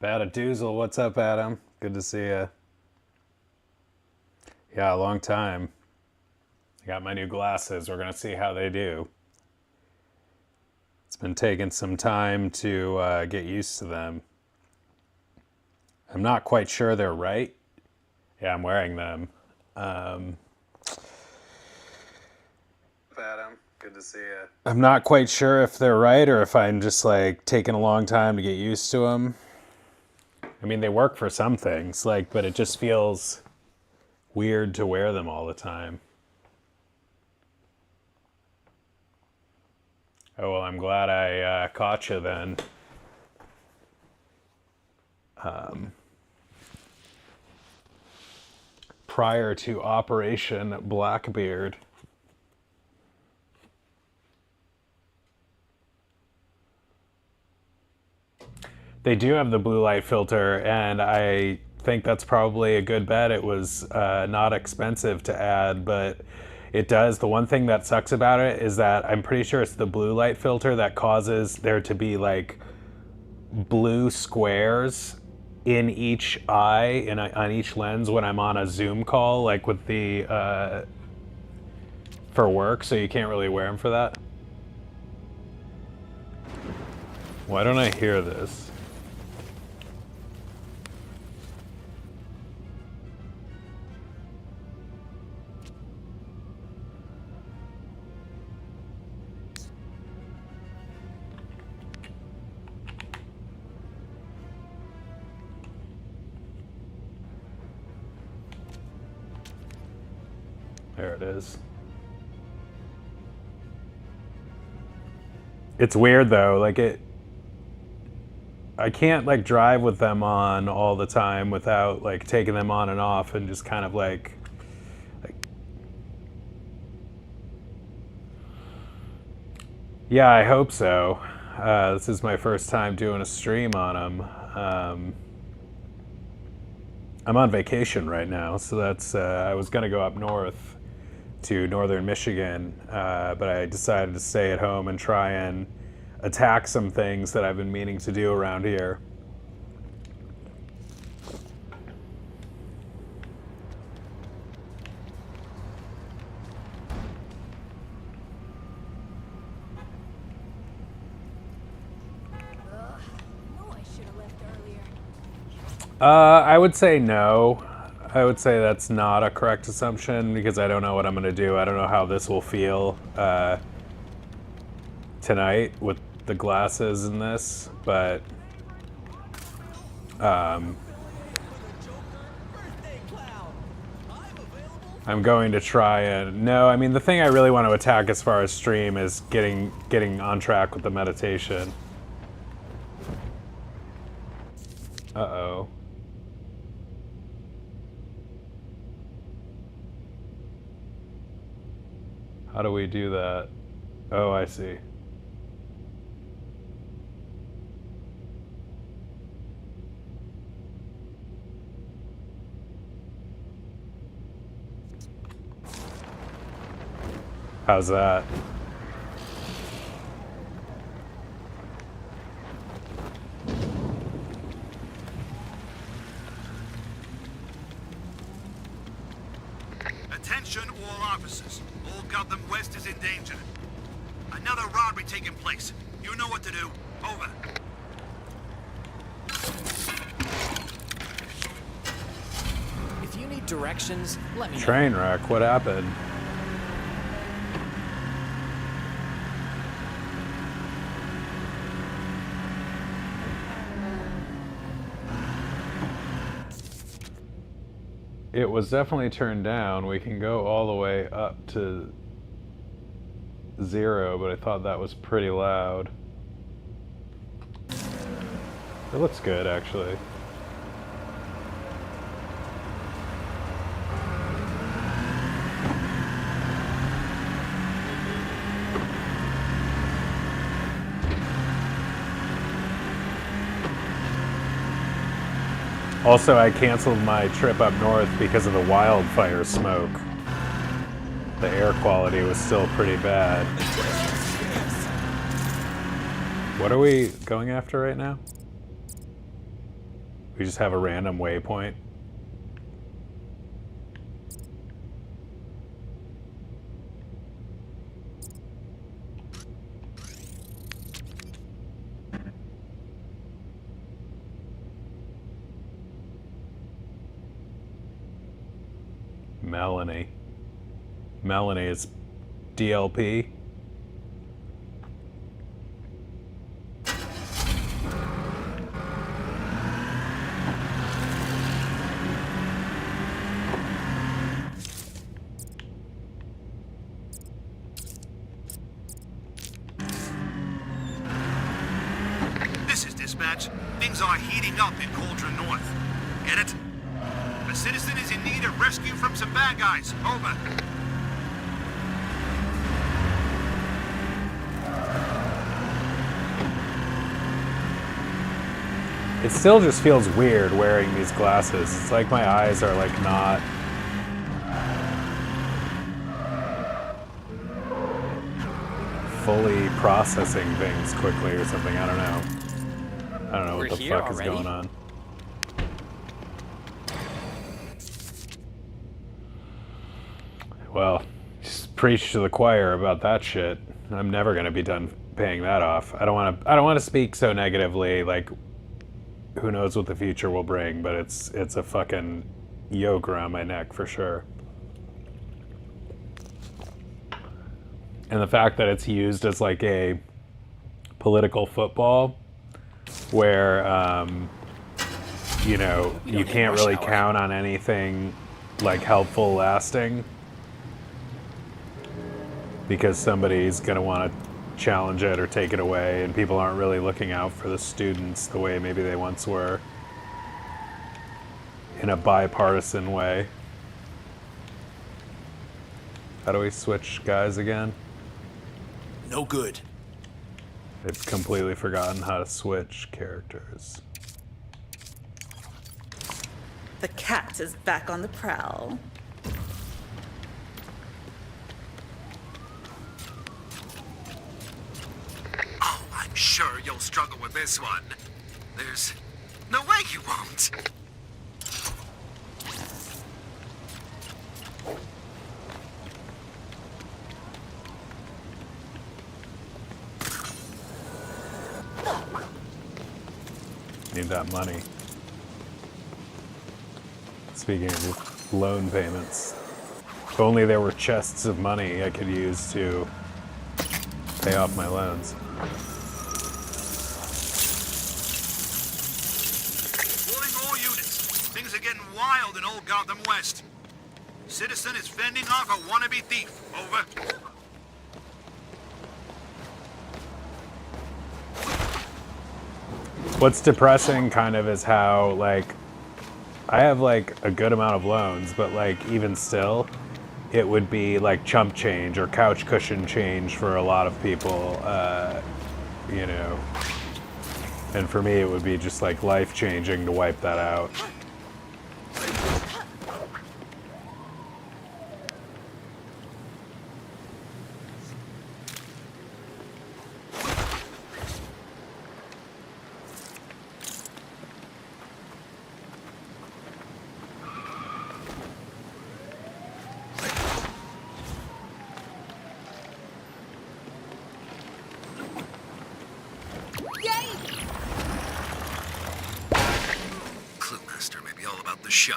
Badadoozle, what's up, Adam? Good to see you. Yeah, a long time. I got my new glasses. We're gonna see how they do. It's been taking some time to get used to them. I'm not quite sure they're right. Yeah, I'm wearing them. Adam, good to see you. I'm not quite sure if they're right or if I'm just like taking a long time to get used to them. I mean, they work for some things, but it just feels weird to wear them all the time. Oh, well, I'm glad I caught you then. Prior to Operation Blackbeard. They do have the blue light filter, and I think that's probably a good bet. It was not expensive to add, but it does. The one thing that sucks about it is that I'm pretty sure it's the blue light filter that causes there to be like blue squares in each eye on each lens when I'm on a Zoom call, like with the for work. So you can't really wear them for that. Why don't I hear this? There it is. It's weird though, I can't drive with them on all the time without taking them on and off and just kind of yeah, I hope so. This is my first time doing a stream on them. I'm on vacation right now, so that's I was gonna go up north to northern Michigan, but I decided to stay at home and try and attack some things that I've been meaning to do around here. I would say no. I would say that's not a correct assumption because I don't know what I'm going to do. I don't know how this will feel tonight with the glasses in this, but I'm going to try and... No, I mean, the thing I really want to attack as far as stream is getting on track with the meditation. Uh-oh. How do we do that? Oh, I see. How's that? Attention all officers. All Gotham West is in danger. Another robbery taking place. You know what to do. Over. If you need directions, let me know. Train wreck, what happened? It was definitely turned down. We can go all the way up to 0, but I thought that was pretty loud. It looks good, actually. Also, I canceled my trip up north because of the wildfire smoke. The air quality was still pretty bad. What are we going after right now? We just have a random waypoint. Melanie. Melanie is DLP. This is dispatch. Things are heating up in Cauldron North. Get it? A citizen is in need of rescue from some bad guys. Over. It still just feels weird wearing these glasses. It's like my eyes are like not fully processing things quickly or something. I don't know. I don't know what the fuck is going on. Well, just preach to the choir about that shit. I'm never gonna be done paying that off. I don't want to speak so negatively. Like, who knows what the future will bring? But it's a fucking yoke around my neck for sure. And the fact that it's used as like a political football, where you know, you can't really count on anything like helpful lasting, because somebody's going to want to challenge it or take it away, and people aren't really looking out for the students the way maybe they once were, in a bipartisan way. How do we switch guys again? No good. I've completely forgotten how to switch characters. The cat is back on the prowl. Oh, I'm sure you'll struggle with this one. There's no way you won't. Need that money. Speaking of loan payments, if only there were chests of money I could use to pay off my loans. Reporting all units. Things are getting wild in Old Gotham West. Citizen is fending off a wannabe thief. Over. What's depressing kind of is how, like, I have like a good amount of loans, but like even still, it would be like chump change or couch cushion change for a lot of people, you know. And for me, it would be just like life changing to wipe that out. Cluemaster may be all about the show,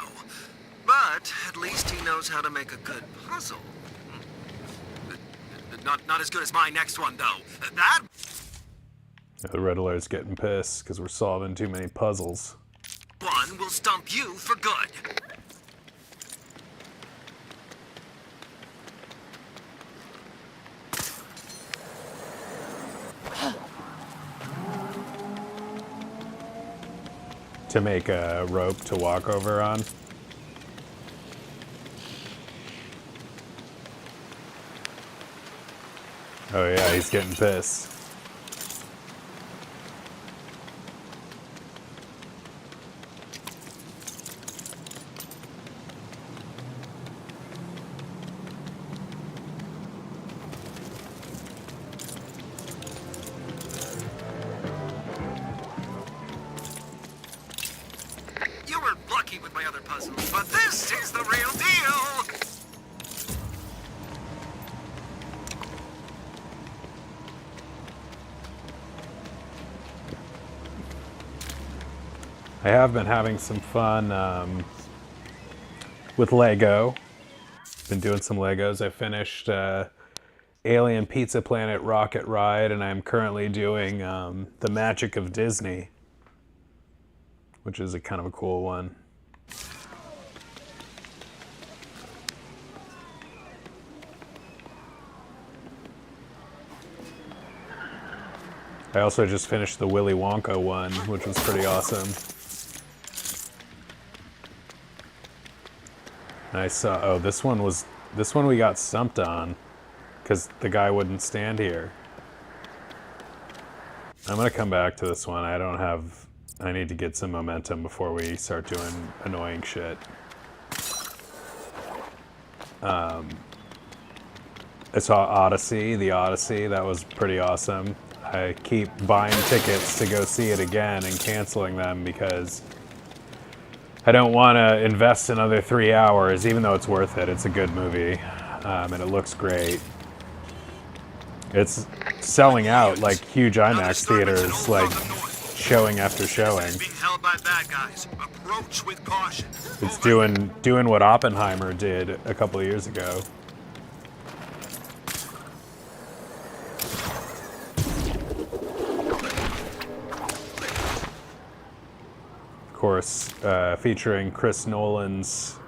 but at least he knows how to make a good puzzle. Not as good as my next one, though. That The Riddler's getting pissed because we're solving too many puzzles. one will stump you for good. To make a rope to walk over on. Oh yeah, he's getting pissed. puzzles, but this is the real deal! I have been having some fun with Lego. Been doing some Legos. I finished Alien Pizza Planet Rocket Ride, and I'm currently doing The Magic of Disney, which is a kind of a cool one. I also just finished the Willy Wonka one, which was pretty awesome. And I saw, oh, this one we got stumped on, because the guy wouldn't stand here. I'm gonna come back to this one. I need to get some momentum before we start doing annoying shit. I saw Odyssey, the Odyssey, that was pretty awesome. I keep buying tickets to go see it again and canceling them because I don't want to invest another 3 hours, even though it's worth it. It's a good movie, and it looks great. It's selling out like huge IMAX theaters, like showing after showing. Being held by bad guys. Approach with caution. It's doing what Oppenheimer did a couple of years ago. Of course, featuring Chris Nolan's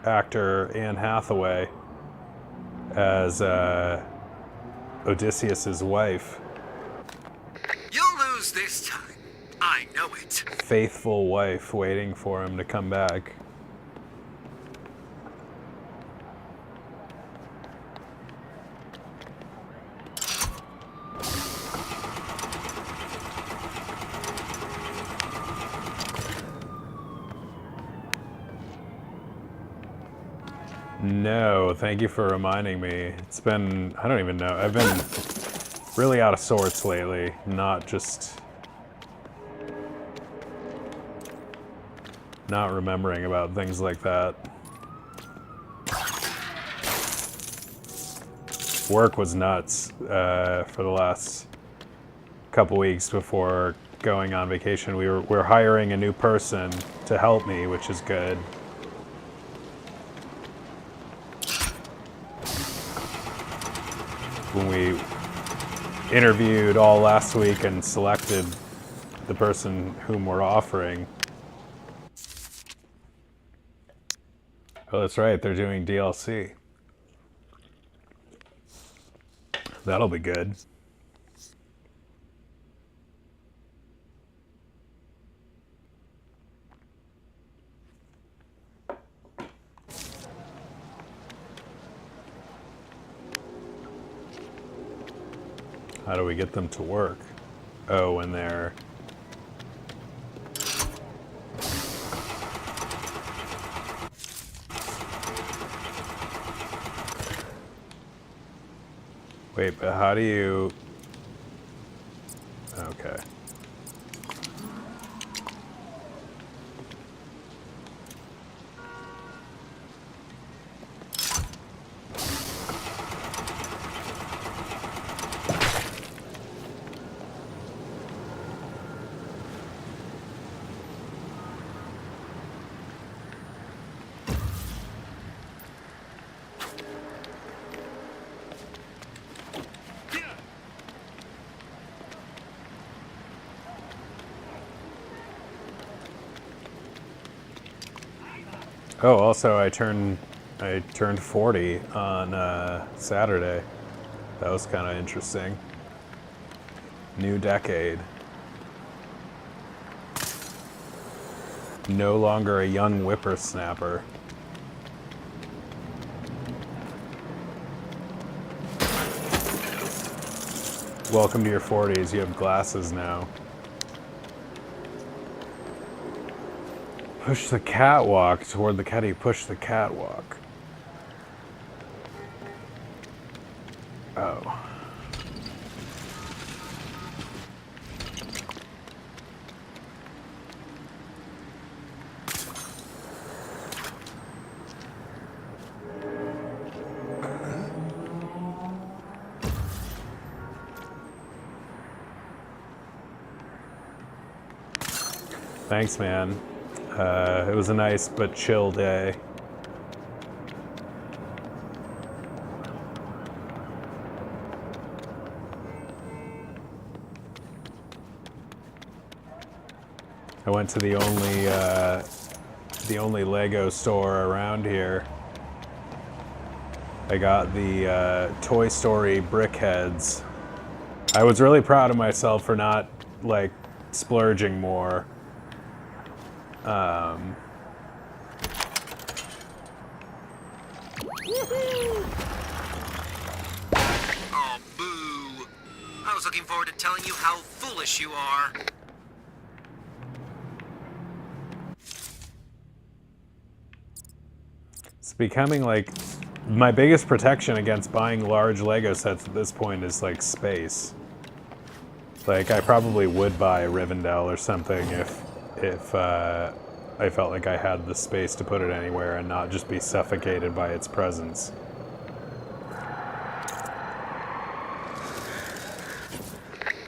actor Anne Hathaway as Odysseus's wife. You'll lose this time. I know it. Faithful wife waiting for him to come back. No, thank you for reminding me. It's been, I don't even know. I've been really out of sorts lately, not remembering about things like that. Work was nuts for the last couple weeks before going on vacation. We're hiring a new person to help me, which is good. When we interviewed all last week and selected the person whom we're offering. Oh, that's right, they're doing DLC. That'll be good. How do we get them to work? Oh, when they're... Wait, but how do you... Okay. Oh, also I turned 40 on Saturday. That was kind of interesting. New decade. No longer a young whippersnapper. Welcome to your 40s. You have glasses now. Push the catwalk toward the caddy. Push the catwalk. Oh. Thanks, man. It was a nice but chill day. I went to the only Lego store around here. I got the Toy Story BrickHeads. I was really proud of myself for not, like, splurging more. Oh, boo. I was looking forward to telling you how foolish you are. It's becoming, like, my biggest protection against buying large Lego sets at this point is, like, space. Like, I probably would buy a Rivendell or something if I felt like I had the space to put it anywhere and not just be suffocated by its presence.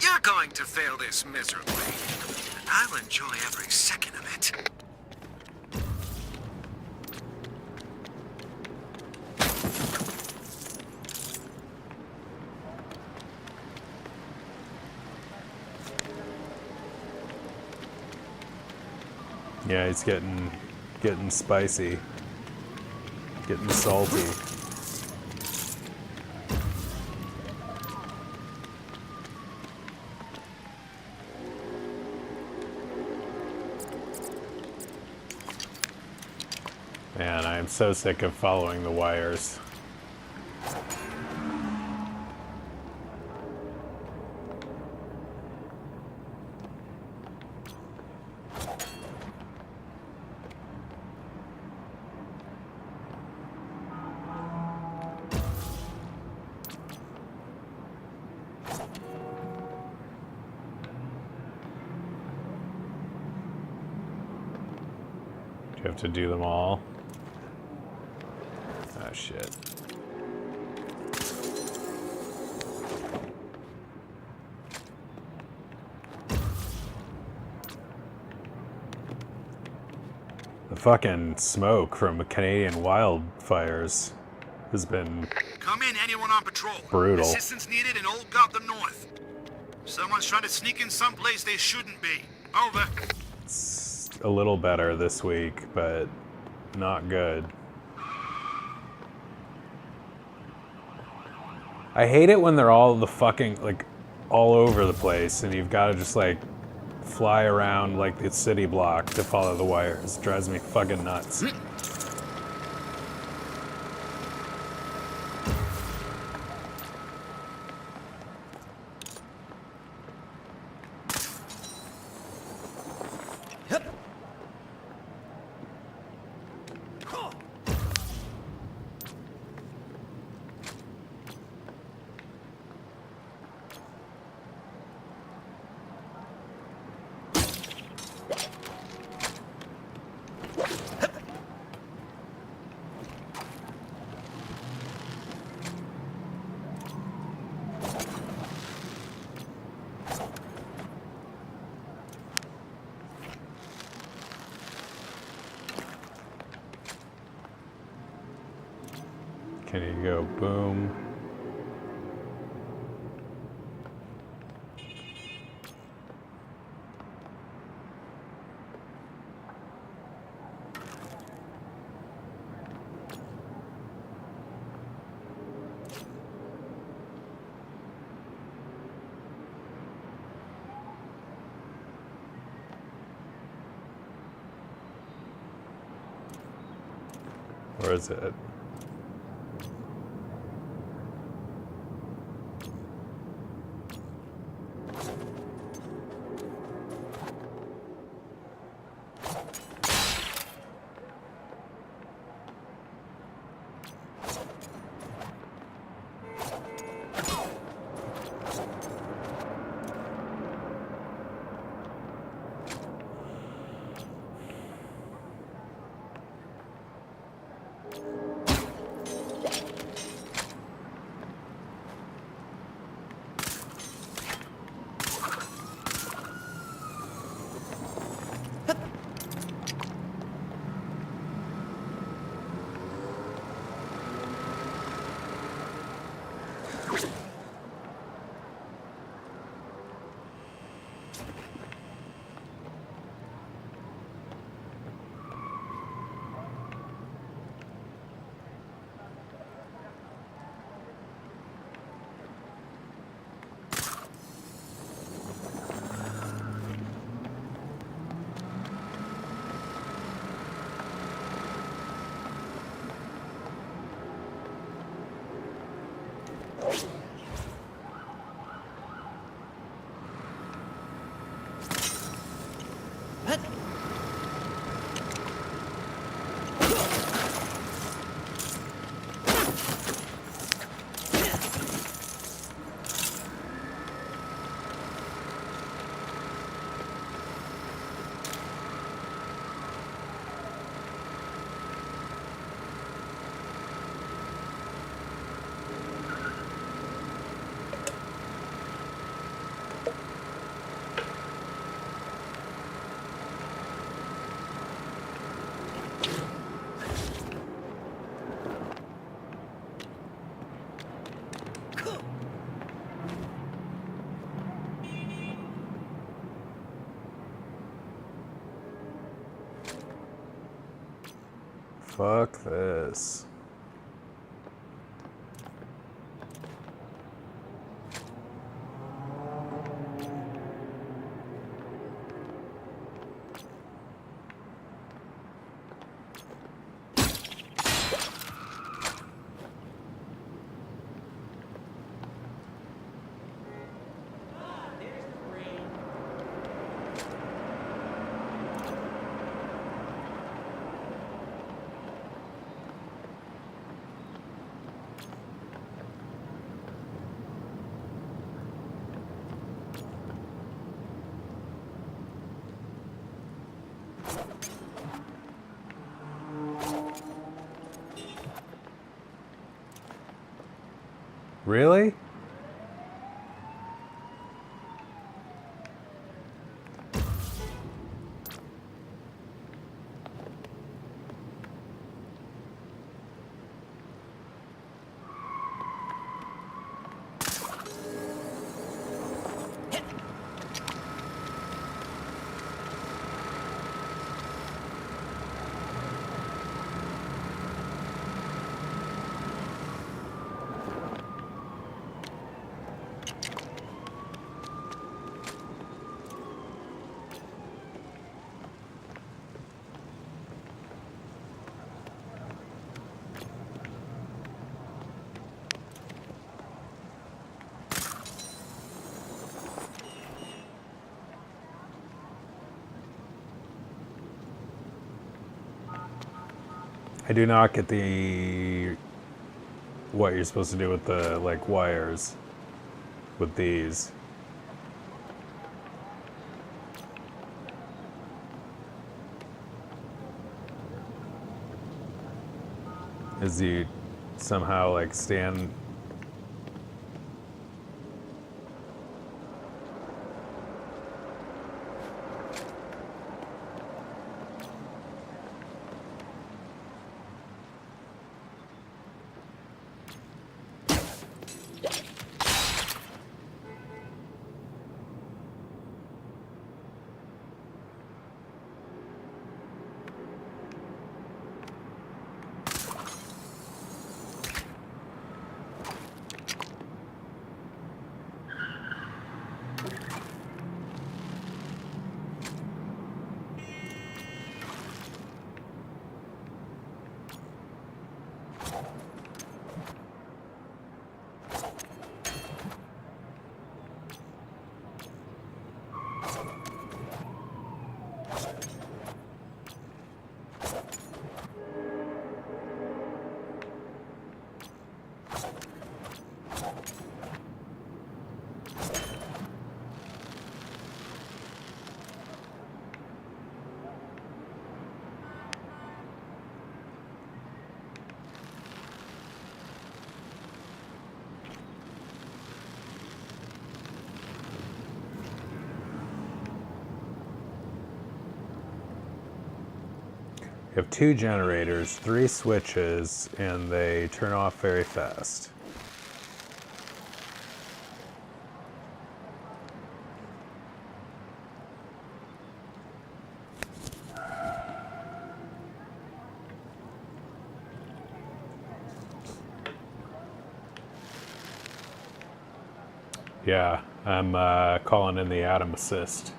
You're going to fail this miserably. And I'll enjoy every second of it. Yeah, it's getting spicy, getting salty. Man, I am so sick of following the wires. Do you have to do them all? Ah, shit. The fucking smoke from the Canadian wildfires has been Come in, anyone on patrol. brutal. Assistance needed in Old Gotham North. Someone's trying to sneak in someplace they shouldn't be. Over. It's a little better this week, but not good. I hate it when they're all the fucking, like, all over the place and you've got to just, like, fly around like the city block to follow the wires. It drives me fucking nuts. Can you go boom? Where is it? Fuck this. Really? I do not get what you're supposed to do with the like wires with these. Is you somehow like stand. You have 2 generators, 3 switches, and they turn off very fast. Yeah, I'm calling in the Atom Assist.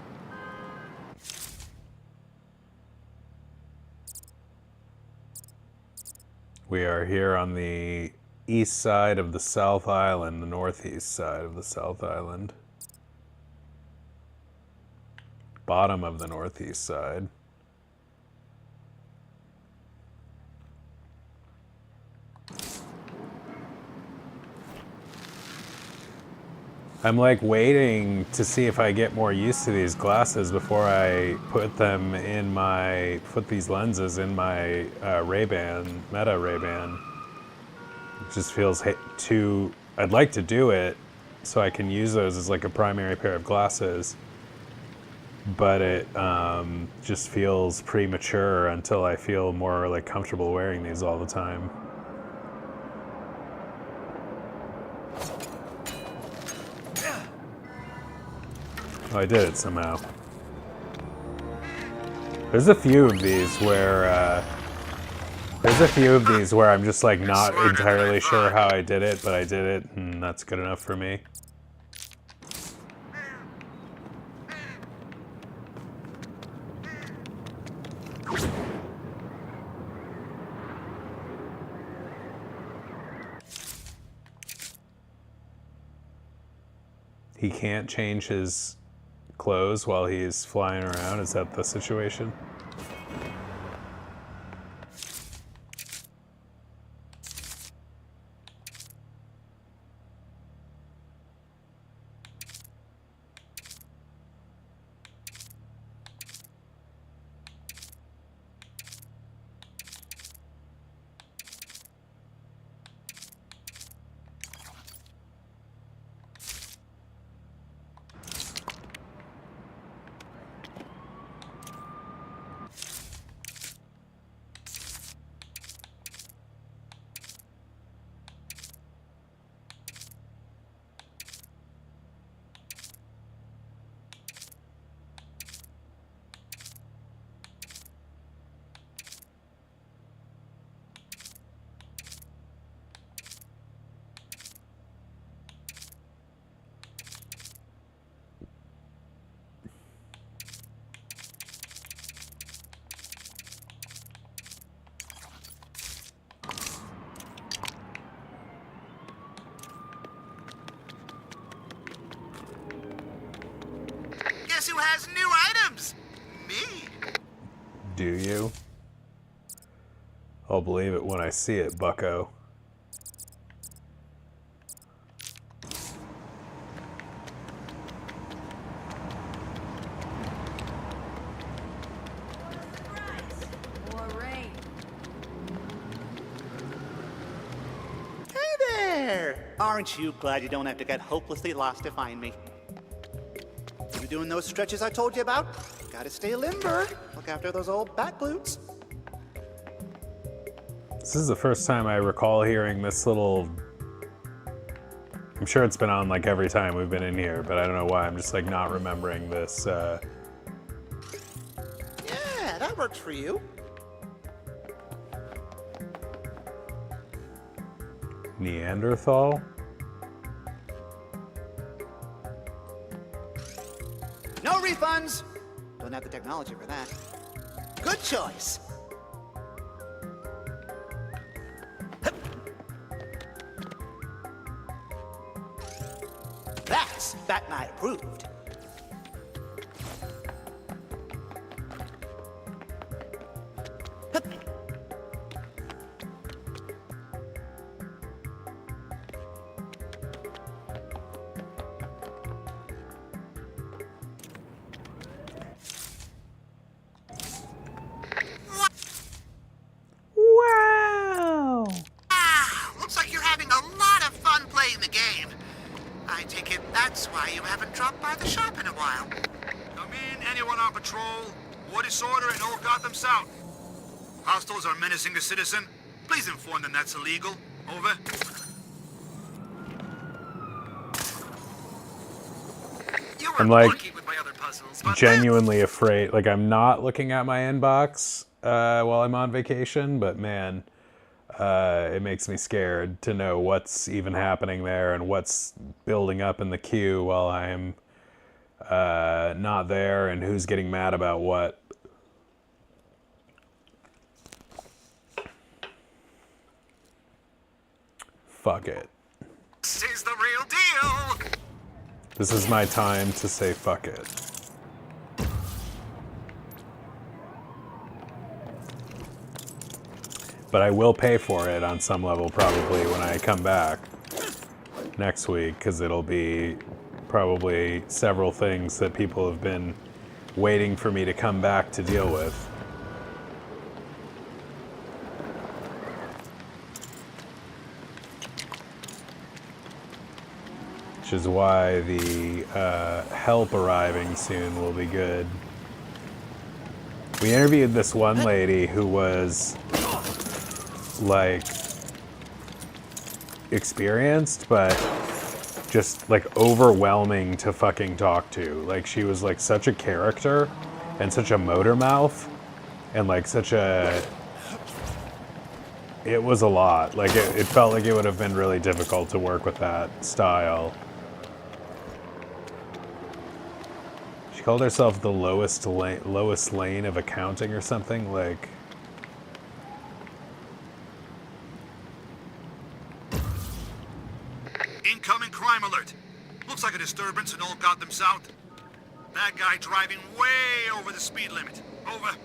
We are here on the east side of the South Island, the northeast side of the South Island. Bottom of the northeast side. I'm like waiting to see if I get more used to these glasses before I put these lenses in my Ray-Ban, Meta Ray-Ban. It just feels too, I'd like to do it so I can use those as like a primary pair of glasses, but it just feels premature until I feel more like comfortable wearing these all the time. Oh, I did it somehow. There's a few of these where There's a few of these where I'm just like not entirely sure how I did it, but I did it, and that's good enough for me. He can't change his clothes while he's flying around. Is that the situation? Guess who has new items? Me. Do you? I'll believe it when I see it, bucko. More rain. Hey there! Aren't you glad you don't have to get hopelessly lost to find me? You doing those stretches I told you about? Gotta stay limber. Look after those old back glutes. This is the first time I recall hearing this little... I'm sure it's been on like every time we've been in here, but I don't know why. I'm just like not remembering this. Yeah, that works for you. Neanderthal? No refunds! Don't have the technology for that. Good choice. That's Bat Knight approved. Wow! Looks like you're having a lot of fun playing the game. I take it that's why you haven't dropped by the shop in a while. Come in, anyone on patrol. War disorder in Old Gotham South. Hostiles are menacing a citizen. Please inform them that's illegal. Over. You were I'm like lucky with my other puzzles, but genuinely afraid. Like I'm not looking at my inbox while I'm on vacation, but man, it makes me scared to know what's even happening there and what's building up in the queue while I'm not there and who's getting mad about what. Fuck it. this is the real deal. This is my time to say fuck it. But I will pay for it on some level probably when I come back next week, because it'll be probably several things that people have been waiting for me to come back to deal with. Which is why the help arriving soon will be good. We interviewed this one lady who was like experienced, but just like overwhelming to fucking talk to. Like she was like such a character and such a motor mouth and like such a It was a lot. Like, it felt like it would have been really difficult to work with that style. She called herself the lowest lane of accounting or something, like... Incoming crime alert. Looks like a disturbance in Old Gotham South. Bad guy driving way over the speed limit. Over.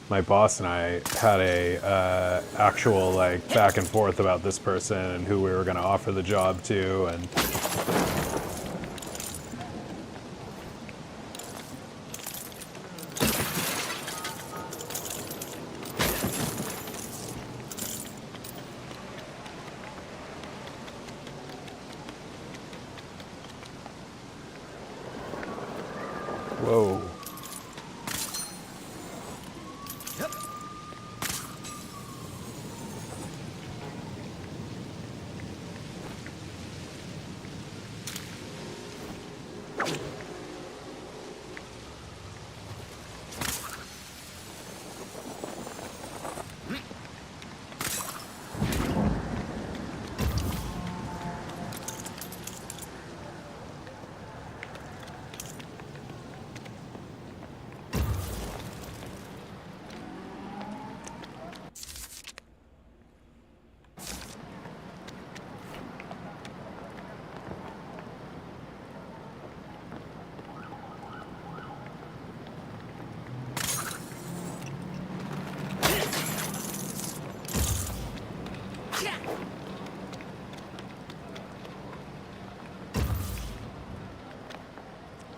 My boss and I had a actual, like, back and forth about this person and who we were going to offer the job to, and... Whoa.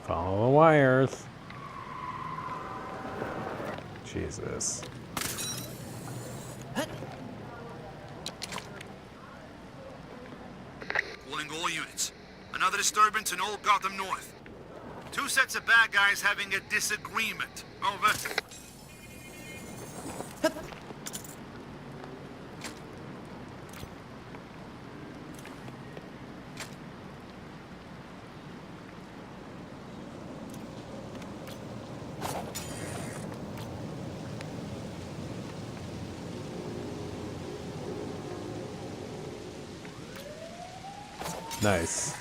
Follow the wires. Jesus. Calling all units. Another disturbance in Old Gotham North. 2 sets of bad guys having a disagreement. Over. Nice.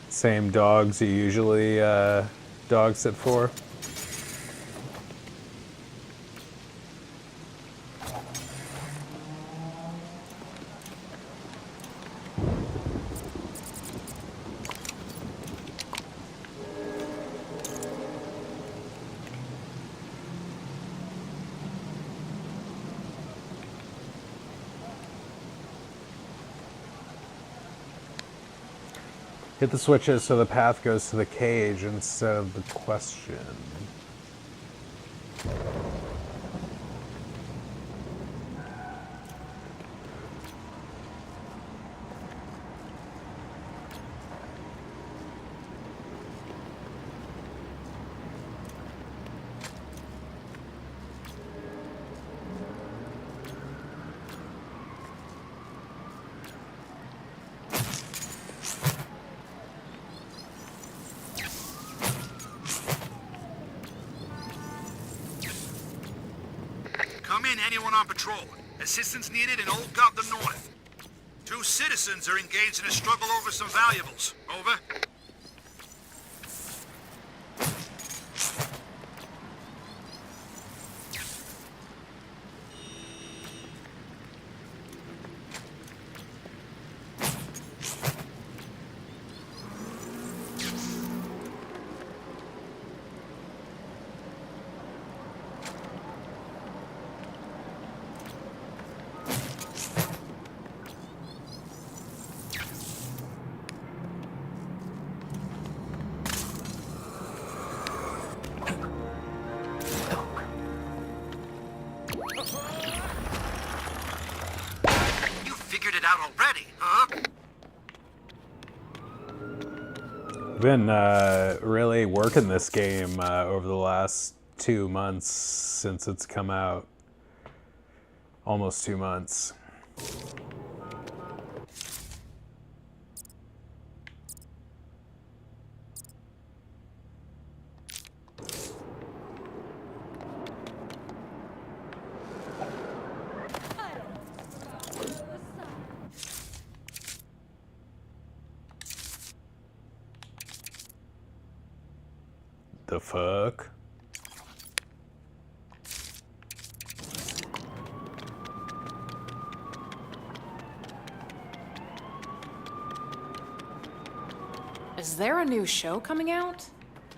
Same dogs you usually dog sit for? Hit the switches so the path goes to the cage instead of the question. Come in, anyone on patrol. Assistance needed in Old Gotham North. 2 citizens are engaged in a struggle over some valuables. Over. You figured it out already, huh? Been really working this game over the last 2 months since it's come out. Almost 2 months. the fuck? Is there a new show coming out?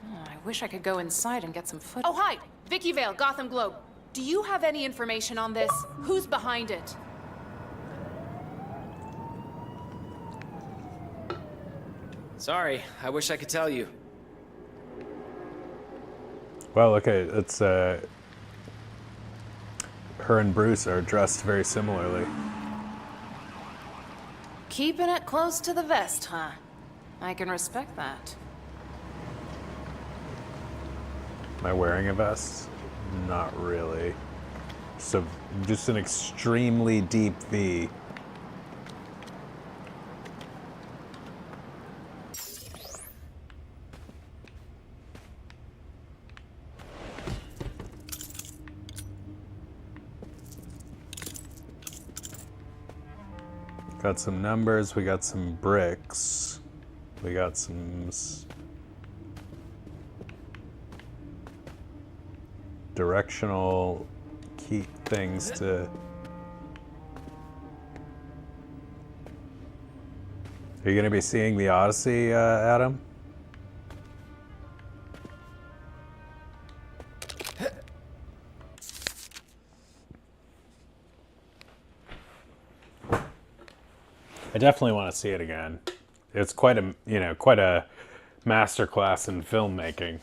Oh, I wish I could go inside and get some footage. Oh, hi! Vicky Vale, Gotham Globe. Do you have any information on this? Who's behind it? Sorry, I wish I could tell you. Well, okay, it's her and Bruce are dressed very similarly. Keeping it close to the vest, huh? I can respect that. Am I wearing a vest? Not really. So, just an extremely deep V. Got some numbers, we got some bricks, we got some directional key things to... Are you going to be seeing the Odyssey, Adam? I definitely want to see it again. It's quite a masterclass in filmmaking.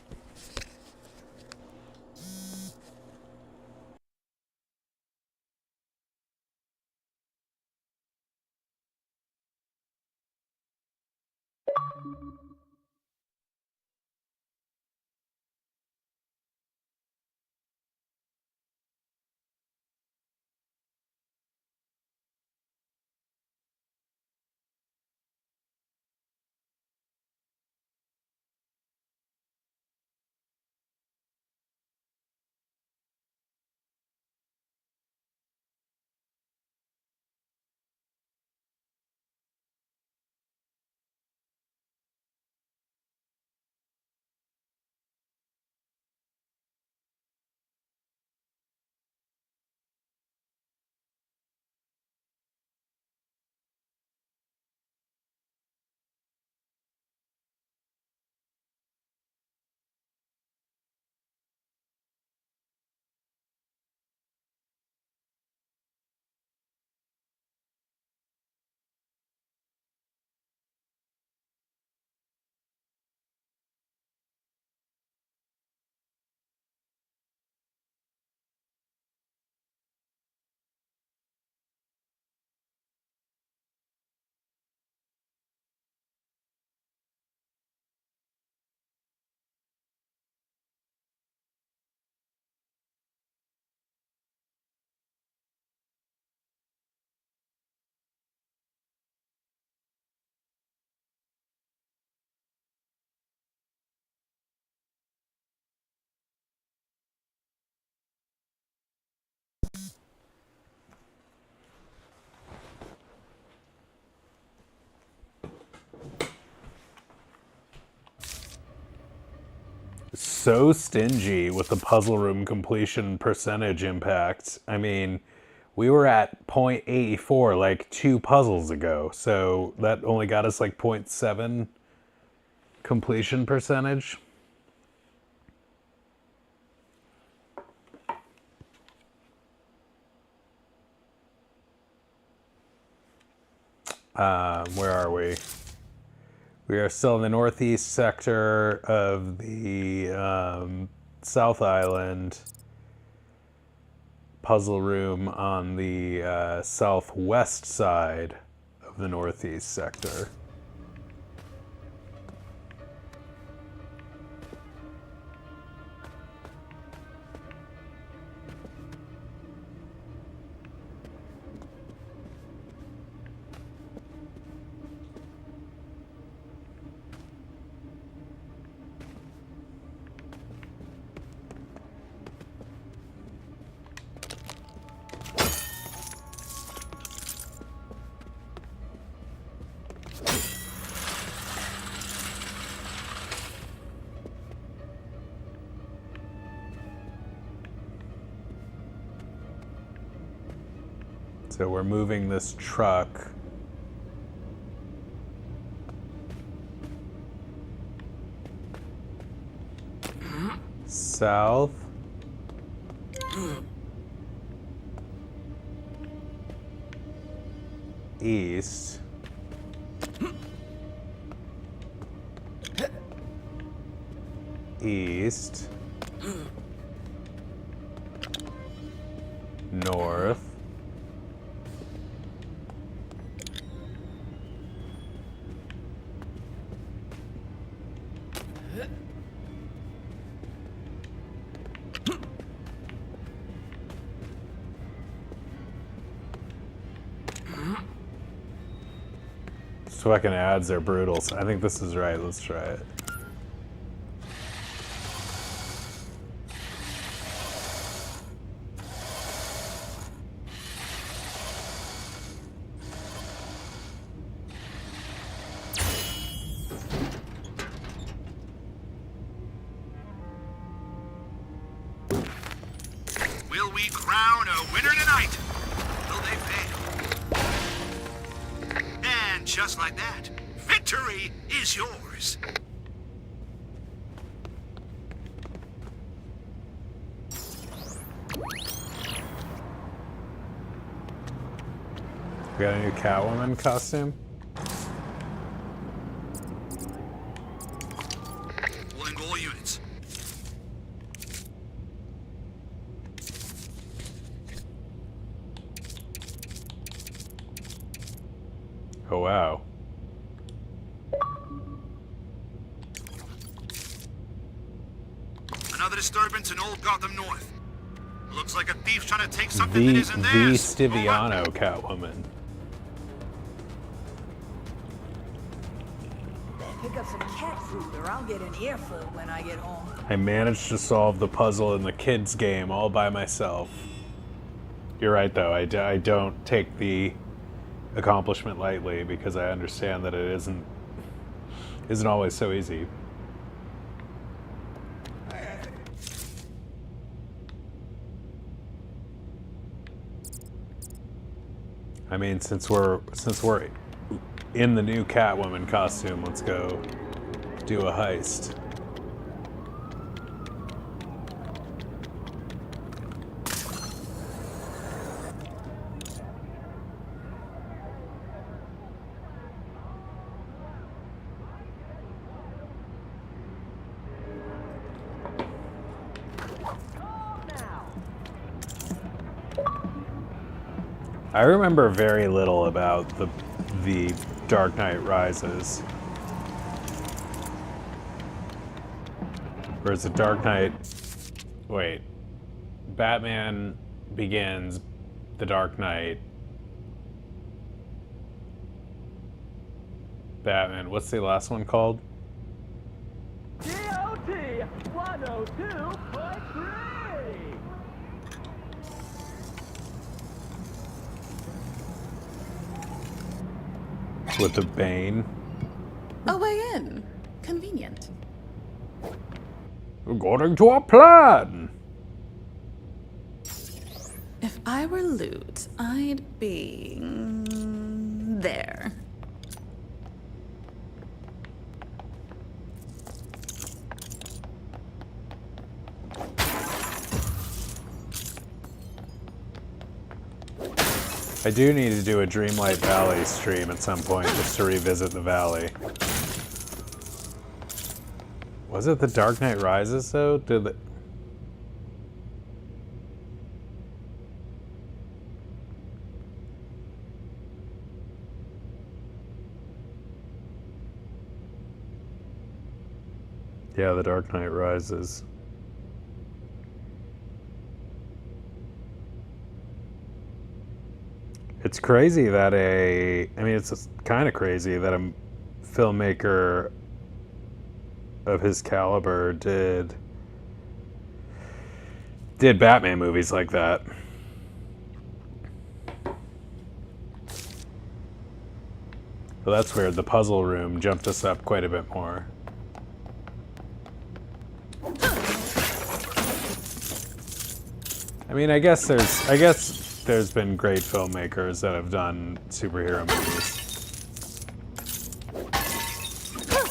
So stingy with the puzzle room completion percentage impact. I mean, we were at 0.84 like 2 puzzles ago, so that only got us like 0.7 completion percentage. Where are we? We are still in the northeast sector of the South Island. Puzzle room on the southwest side of the northeast sector. So we're moving this truck. South. East. East. North. This fucking ads are brutal. So I think this is right. Let's try it. Will we crown a winner tonight? Will they fail? And just like that, victory is yours. We got a new Catwoman costume. Pulling all units. Oh wow. Another disturbance in Old Gotham North. Looks like a thief's trying to take something that isn't The theirs. Stiviano Catwoman. Pick up some cat food or I'll get an earful when I get home. I managed to solve the puzzle in the kids game all by myself. You're right though, I don't take the accomplishment lightly because I understand that it isn't always so easy. I mean, since we're in the new Catwoman costume, let's go do a heist. I remember very little about the Dark Knight Rises. Or is it Dark Knight? Wait. Batman Begins, The Dark Knight. Batman, what's the last one called? DOT 102.3! With the Bane. A way in. Convenient. According to our plan. If I were Loot, I'd be there. I do need to do a Dreamlight Valley stream at some point just to revisit the valley. Was it The Dark Knight Rises though? Did it? Yeah, The Dark Knight Rises. It's crazy that it's kind of crazy that a filmmaker of his caliber did Batman movies like that. Well, that's weird. The puzzle room jumped us up quite a bit more. I mean, I guess there's been great filmmakers that have done superhero movies.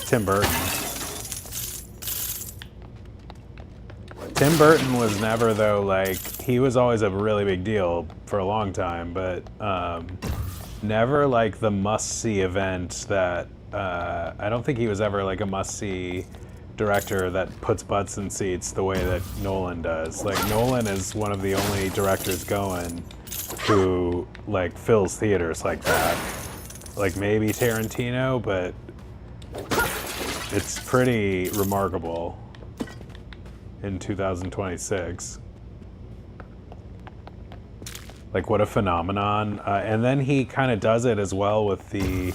Tim Burton. Tim Burton was never, though, like, he was always a really big deal for a long time, but never like the must-see event that, I don't think he was ever like a must-see director that puts butts in seats the way that Nolan does. Like, Nolan is one of the only directors going who, like, fills theaters like that. Like, maybe Tarantino, but it's pretty remarkable in 2026. Like, what a phenomenon. And then he kind of does it as well with the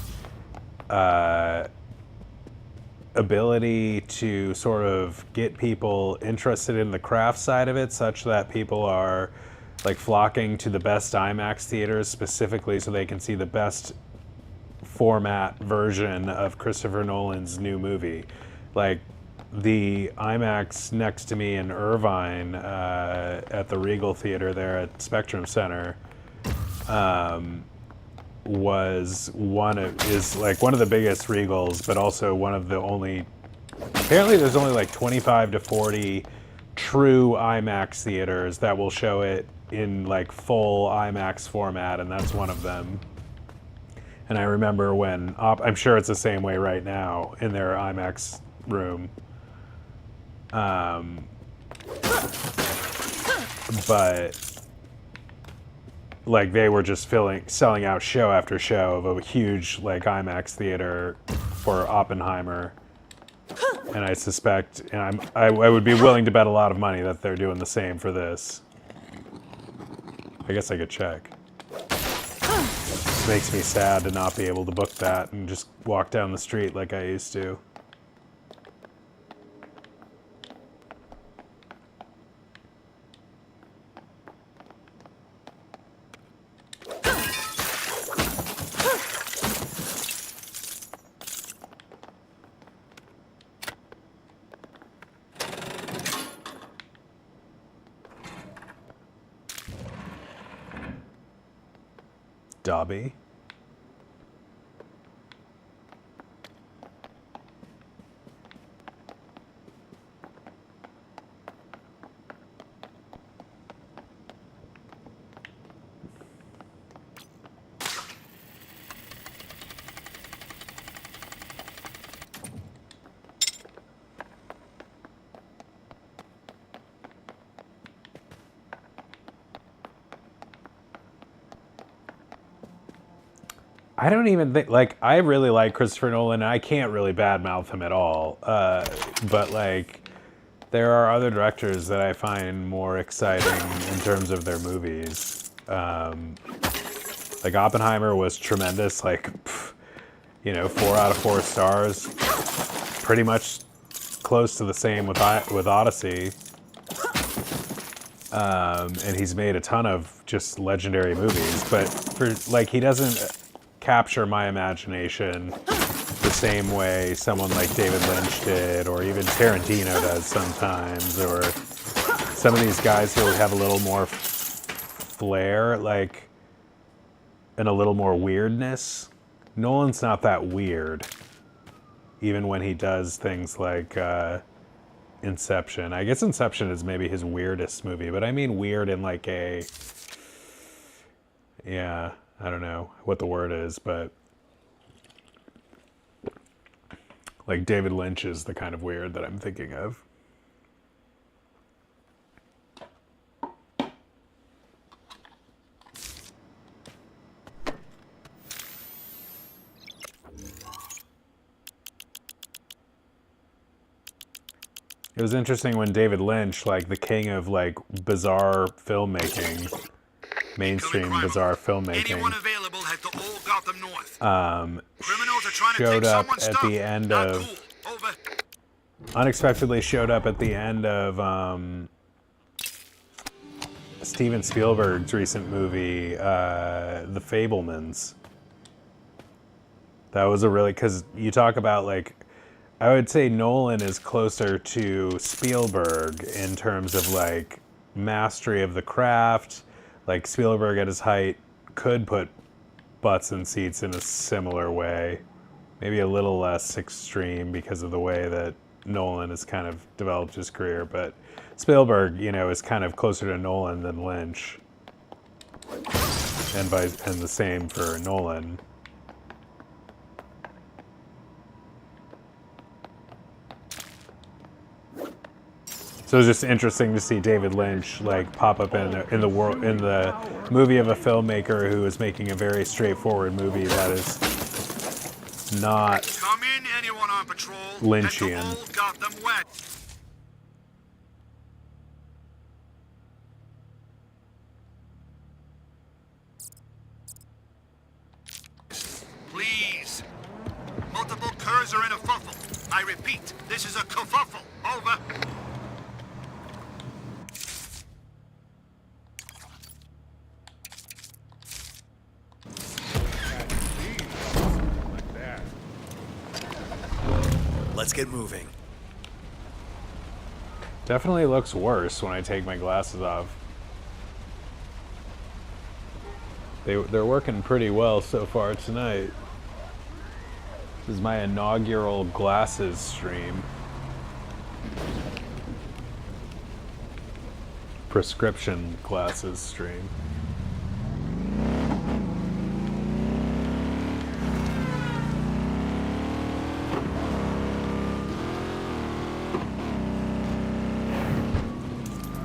ability to sort of get people interested in the craft side of it, such that people are like flocking to the best IMAX theaters specifically so they can see the best format version of Christopher Nolan's new movie. Like, the IMAX next to me in Irvine at the Regal Theater there at Spectrum Center is like one of the biggest Regals, but also one of the only, apparently there's only like 25 to 40 true IMAX theaters that will show it in like full IMAX format, and that's one of them. And I remember when, I'm sure it's the same way right now in their IMAX room. But like they were just selling out show after show of a huge like IMAX theater for Oppenheimer, and I suspect, and I would be willing to bet a lot of money that they're doing the same for this. I guess I could check. It makes me sad to not be able to book that and just walk down the street like I used to. Dobby. I don't even think, like, I really like Christopher Nolan, and I can't really badmouth him at all. But, like, there are other directors that I find more exciting in terms of their movies. Like, Oppenheimer was tremendous, like, 4 out of 4 stars. Pretty much close to the same with Odyssey. And he's made a ton of just legendary movies, but he doesn't capture my imagination the same way someone like David Lynch did, or even Tarantino does sometimes, or some of these guys who have a little more flair, like, and a little more weirdness. Nolan's not that weird, even when he does things like Inception. I guess Inception is maybe his weirdest movie, but I mean weird in like a, yeah, I don't know what the word is, but like David Lynch is the kind of weird that I'm thinking of. It was interesting when David Lynch, like the king of like bizarre filmmaking, mainstream bizarre filmmaking, Anyone available head to Old Gotham North. Criminals are trying to showed take up someone's at stuff. the end Not of, cool. Over. unexpectedly showed up at the end of Steven Spielberg's recent movie, The Fabelmans. That was a really, because you talk about like, I would say Nolan is closer to Spielberg in terms of like mastery of the craft, like Spielberg at his height could put butts in seats in a similar way, maybe a little less extreme because of the way that Nolan has kind of developed his career, but Spielberg, you know, is kind of closer to Nolan than Lynch, and the same for Nolan. So it's just interesting to see David Lynch like pop up in the movie of a filmmaker who is making a very straightforward movie that is not Come in, anyone on patrol. Lynchian. Petrol got them wet. Please. Multiple curs are in a fuffle. I repeat, this is a kerfuffle. Over. Let's get moving. Definitely looks worse when I take my glasses off. They're working pretty well so far tonight. This is my inaugural glasses stream. Prescription glasses stream.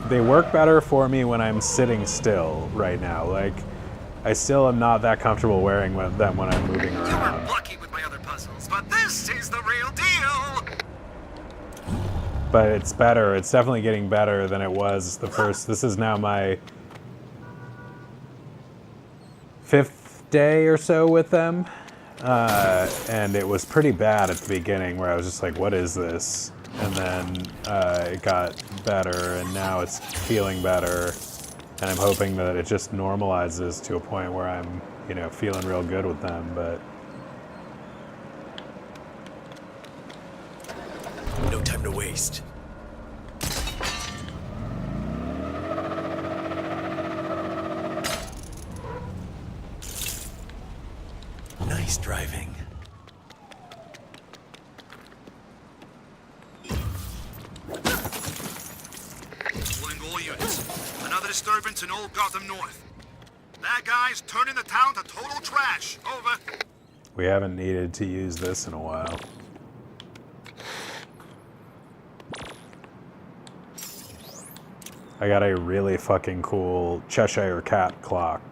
They work better for me when I'm sitting still right now. Like, I still am not that comfortable wearing them when I'm moving You around. were lucky with my other puzzles, but this is the real deal. But it's better. It's definitely getting better than it was the first. This is now my 5th day or so with them. And it was pretty bad at the beginning where I was just like, what is this? And then it got better, and now it's feeling better. And I'm hoping that it just normalizes to a point where I'm, you know, feeling real good with them, but... No time to waste. Nice driving. Pulling all units. Another disturbance in Old Gotham North. That guy's turning the town to total trash. Over. We haven't needed to use this in a while. I got a really fucking cool Cheshire Cat clock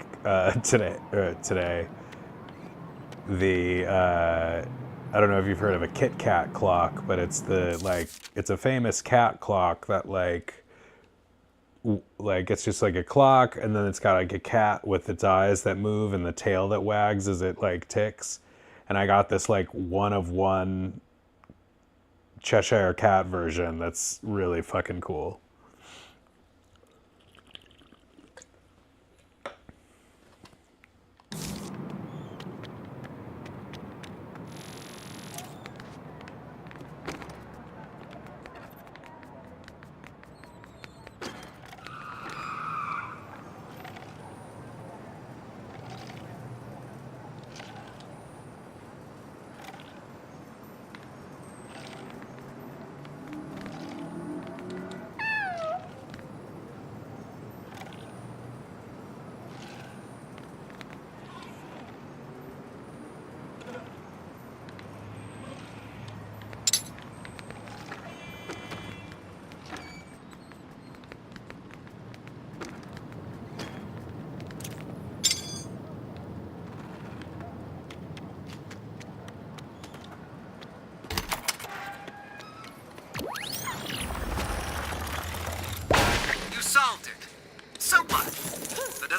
today. I don't know if you've heard of a Kit Kat clock, but it's it's a famous cat clock that like it's just like a clock, and then it's got like a cat with its eyes that move and the tail that wags as it like ticks. And I got this like one-of-one Cheshire Cat version that's really fucking cool.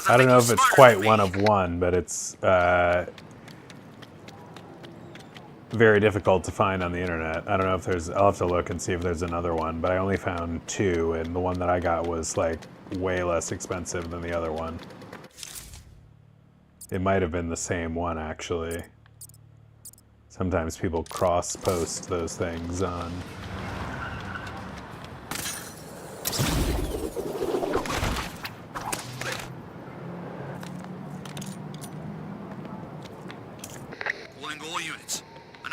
I don't know if it's quite one-of-one, but it's very difficult to find on the internet. I don't know if there's... I'll have to look and see if there's another one, but I only found 2, and the one that I got was, like, way less expensive than the other one. It might have been the same one, actually. Sometimes people cross-post those things on...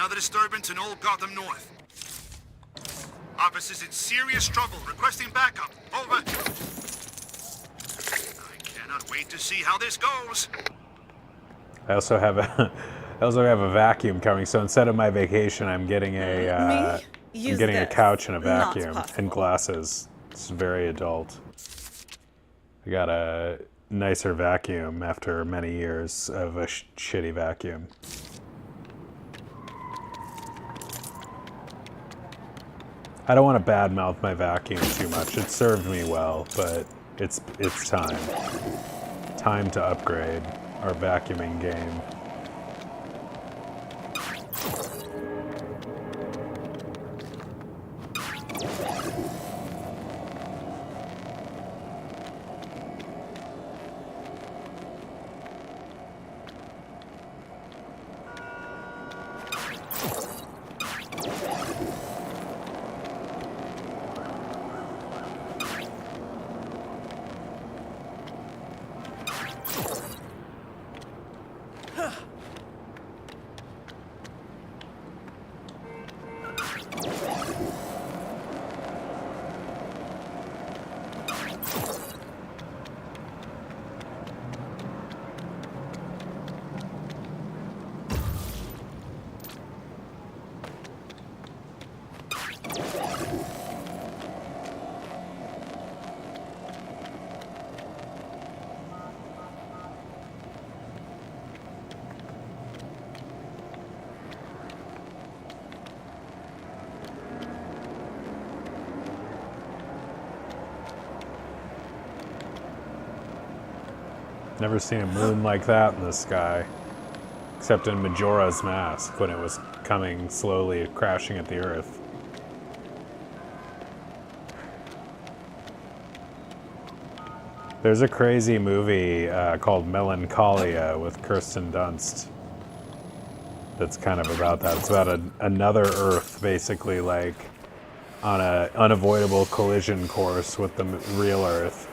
Another disturbance in Old Gotham North. Officers in serious trouble, requesting backup. Over. I cannot wait to see how this goes. I also have a vacuum coming. So instead of my vacation, I'm getting I'm Use getting a this. couch and a Not vacuum possible. and glasses. It's very adult. I got a nicer vacuum after many years of a shitty vacuum. I don't want to badmouth my vacuum too much. It served me well, but it's time. Time to upgrade our vacuuming game. Never seen a moon like that in the sky, except in Majora's Mask when it was coming slowly crashing at the earth. There's a crazy movie called Melancholia with Kirsten Dunst that's kind of about that. It's about another Earth, basically, like on an unavoidable collision course with the real Earth.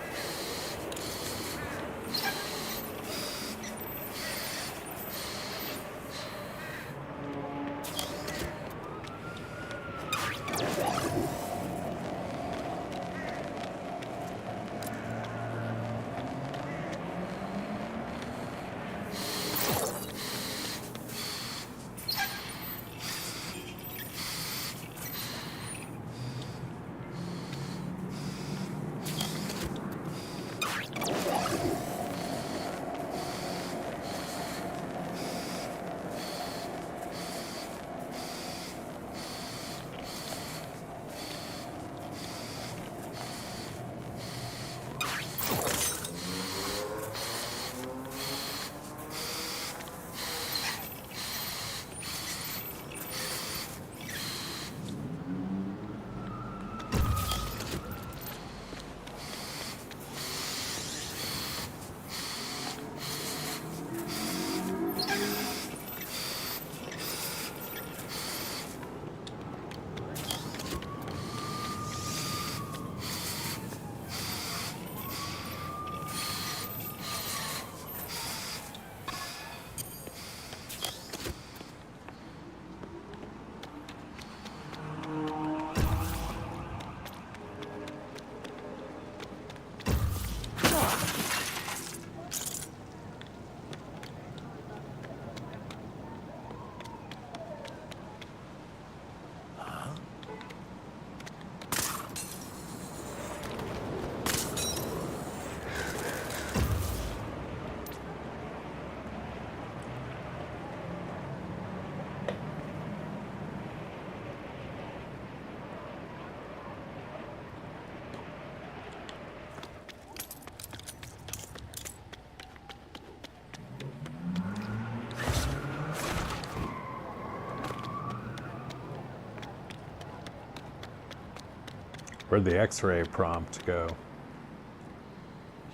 Where'd the X-ray prompt go?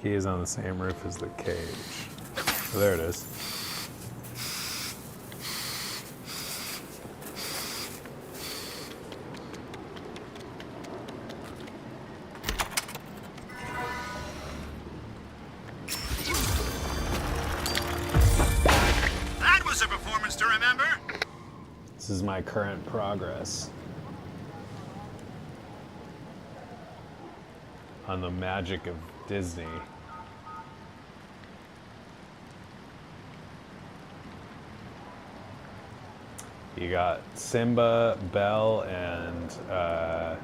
Key is on the same roof as the cage. Oh, there it is. This is my current progress on the magic of Disney. You got Simba, Belle, and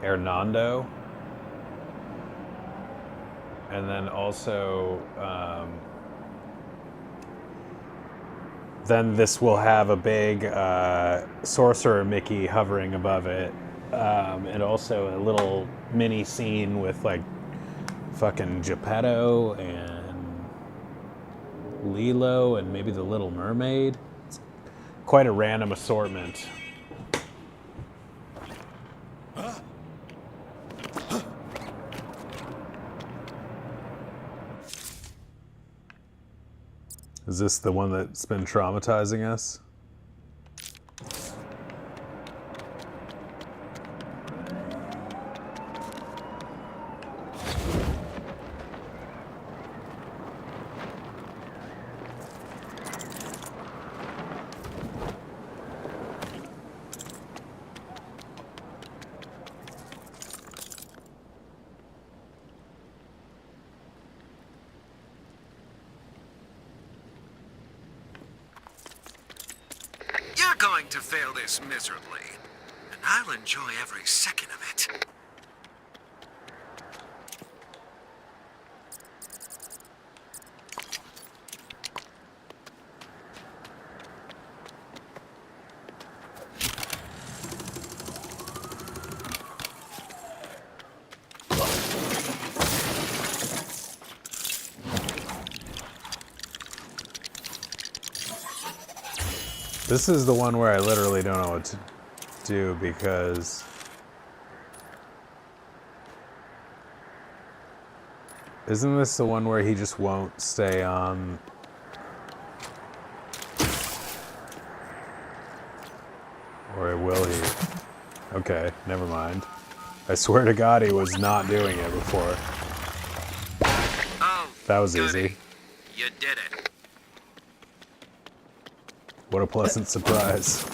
Hernando. And then also, then this will have a big Sorcerer Mickey hovering above it. And also a little mini scene with like fucking Geppetto and Lilo and maybe the Little Mermaid. It's quite a random assortment. Is this the one that's been traumatizing us? You're going to fail this miserably, and I'll enjoy every second of it. This is the one where I literally don't know what to do because isn't this the one where he just won't stay on? Or will he? Okay, never mind. I swear to God he was not doing it before. Oh, That was goody. easy. You did it. What a pleasant surprise.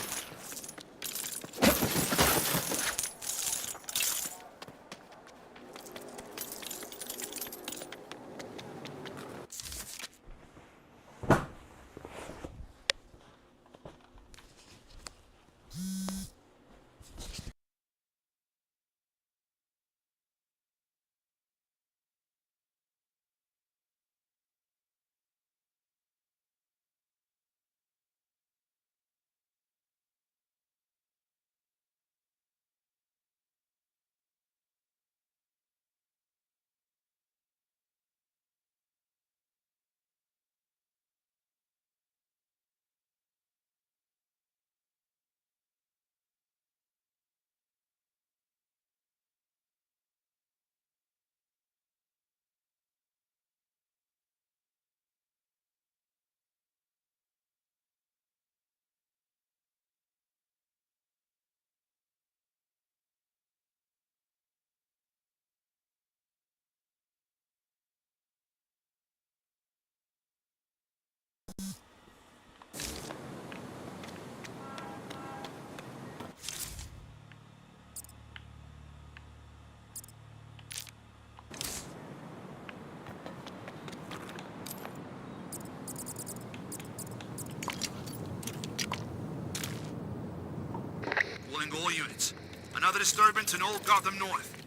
Calling all units. Another disturbance in Old Gotham North.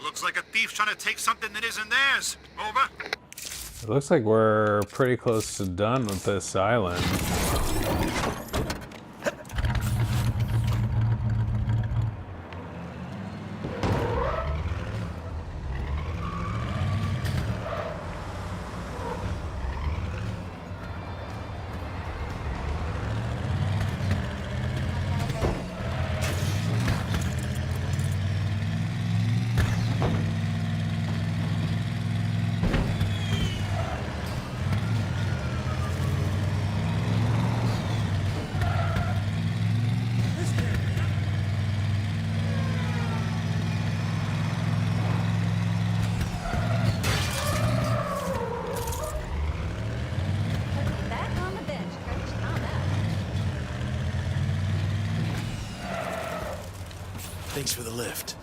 Looks like a thief's trying to take something that isn't theirs. Over. It looks like we're pretty close to done with this island. Thanks for the lift.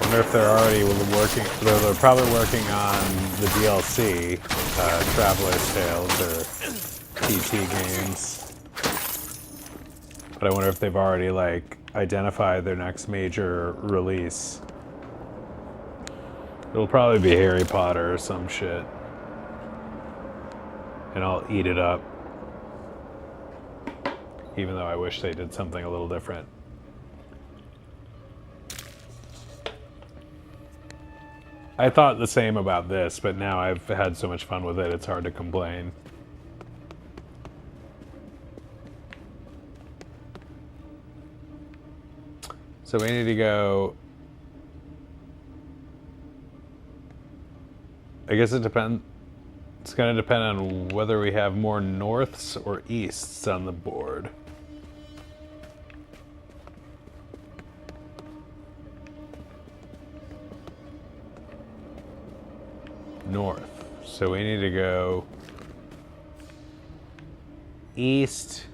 I wonder if they're already working. They're probably working on the DLC, Traveler's Tales or TT games. But I wonder if they've already like identified their next major release. It'll probably be Harry Potter or some shit, and I'll eat it up. Even though I wish they did something a little different. I thought the same about this, but now I've had so much fun with it, it's hard to complain. So we need to go... I guess it depends. It's going to depend on whether we have more norths or easts on the board. North. So we need to go east.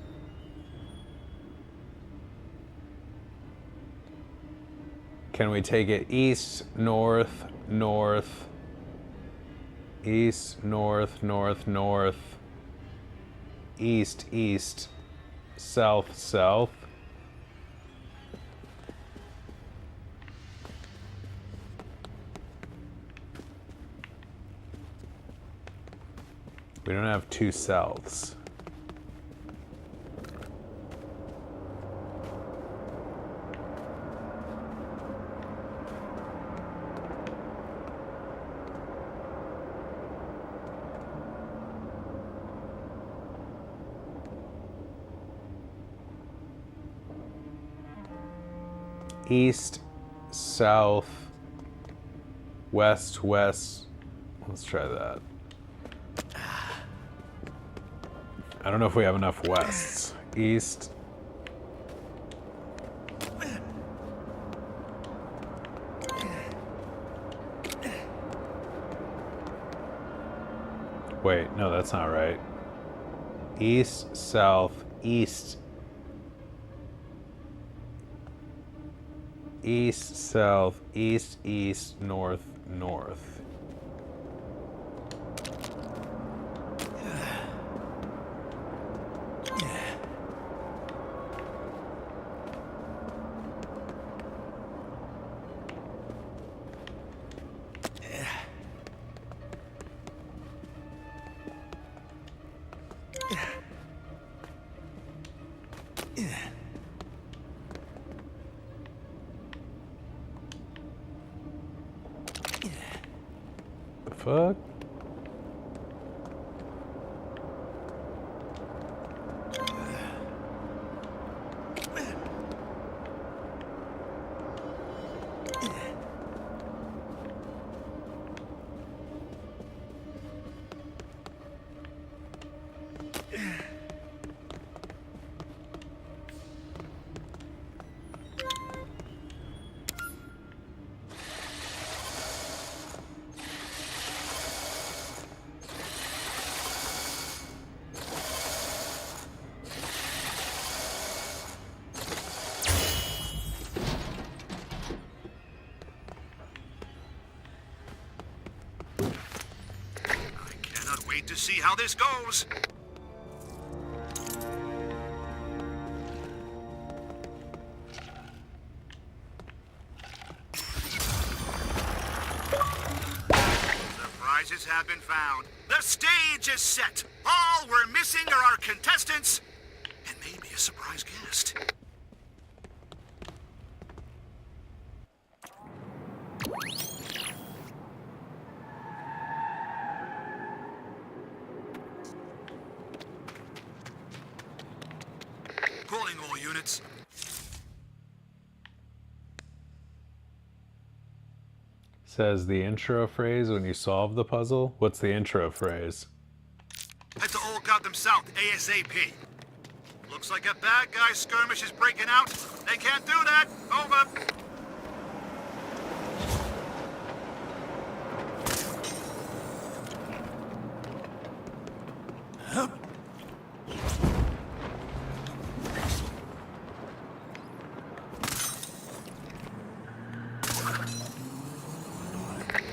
Can we take it east, north, north, east, north, north, north, east, east, south, south? We don't have two souths. East, south, west, west. Let's try that. I don't know if we have enough wests. East. Wait, no, that's not right. East, south, east. East, south, east, east, north, north. The fuck? Wait to see how this goes. prizes have been found. The stage is set. All we're missing are our contestants and maybe a surprise guest. Calling all units. Says the intro phrase when you solve the puzzle. What's the intro phrase? Head to Old Gotham South, ASAP. Looks like a bad guy skirmish is breaking out. They can't do that. Over.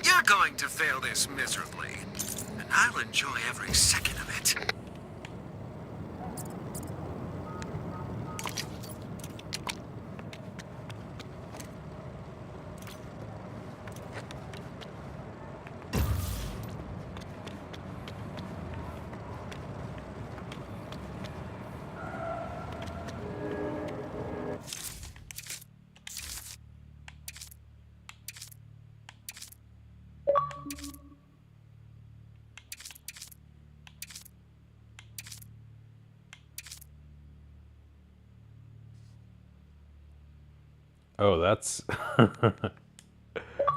You're going to fail this miserably, and I'll enjoy every second of it. Oh, that's...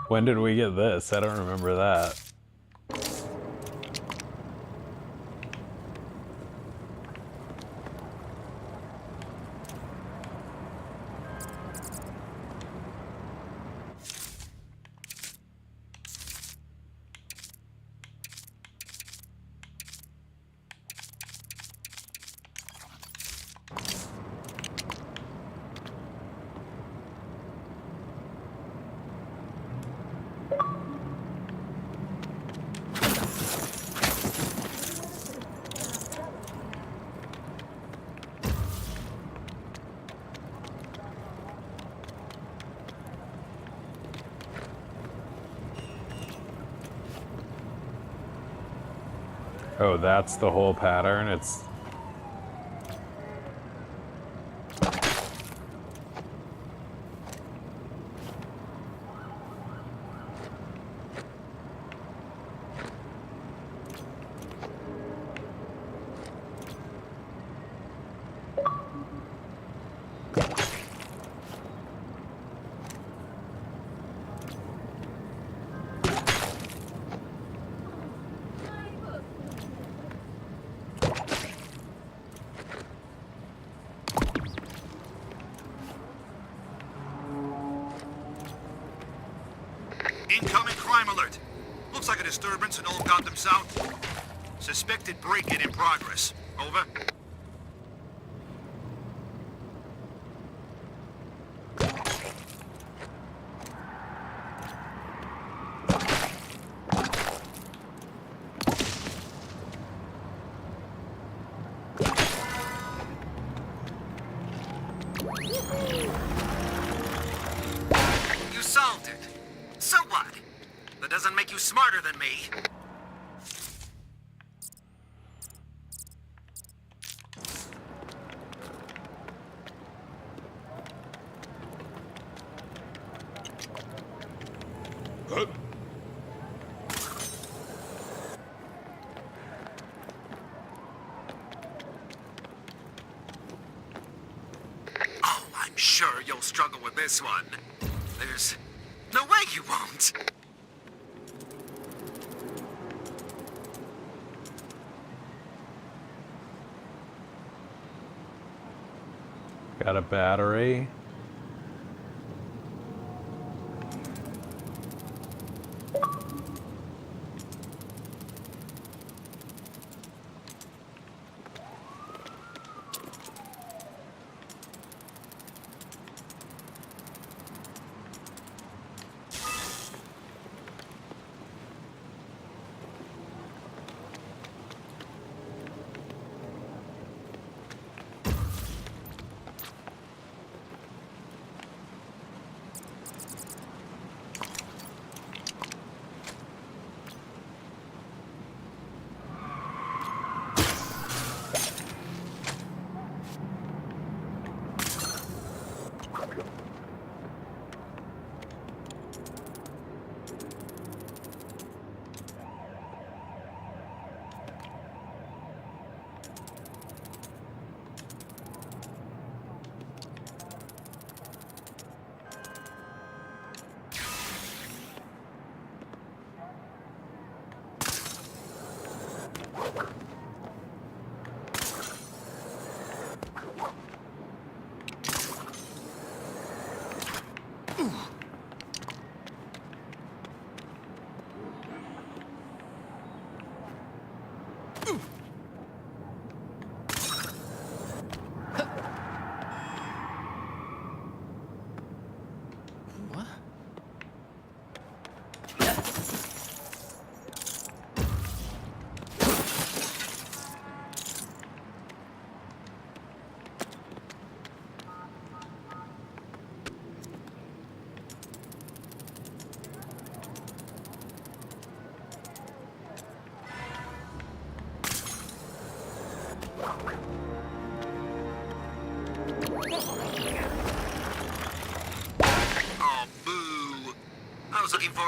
When did we get this? I don't remember that. Oh, that's the whole pattern? It's... Incoming crime alert. Looks like a disturbance in Old Gotham South. Suspected break-in in progress. Over. You solved it. So what? That doesn't make you smarter than me. Oh, I'm sure you'll struggle with this one. There's no way you won't. Got a battery.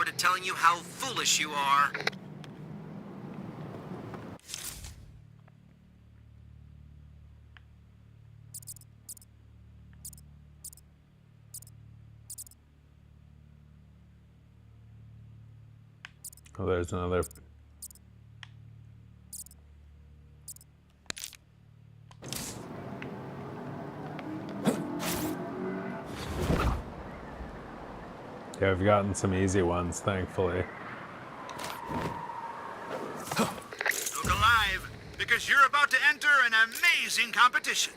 to telling you how foolish you are. Oh, there's another. Yeah, I've gotten some easy ones, thankfully. Look alive, because you're about to enter an amazing competition.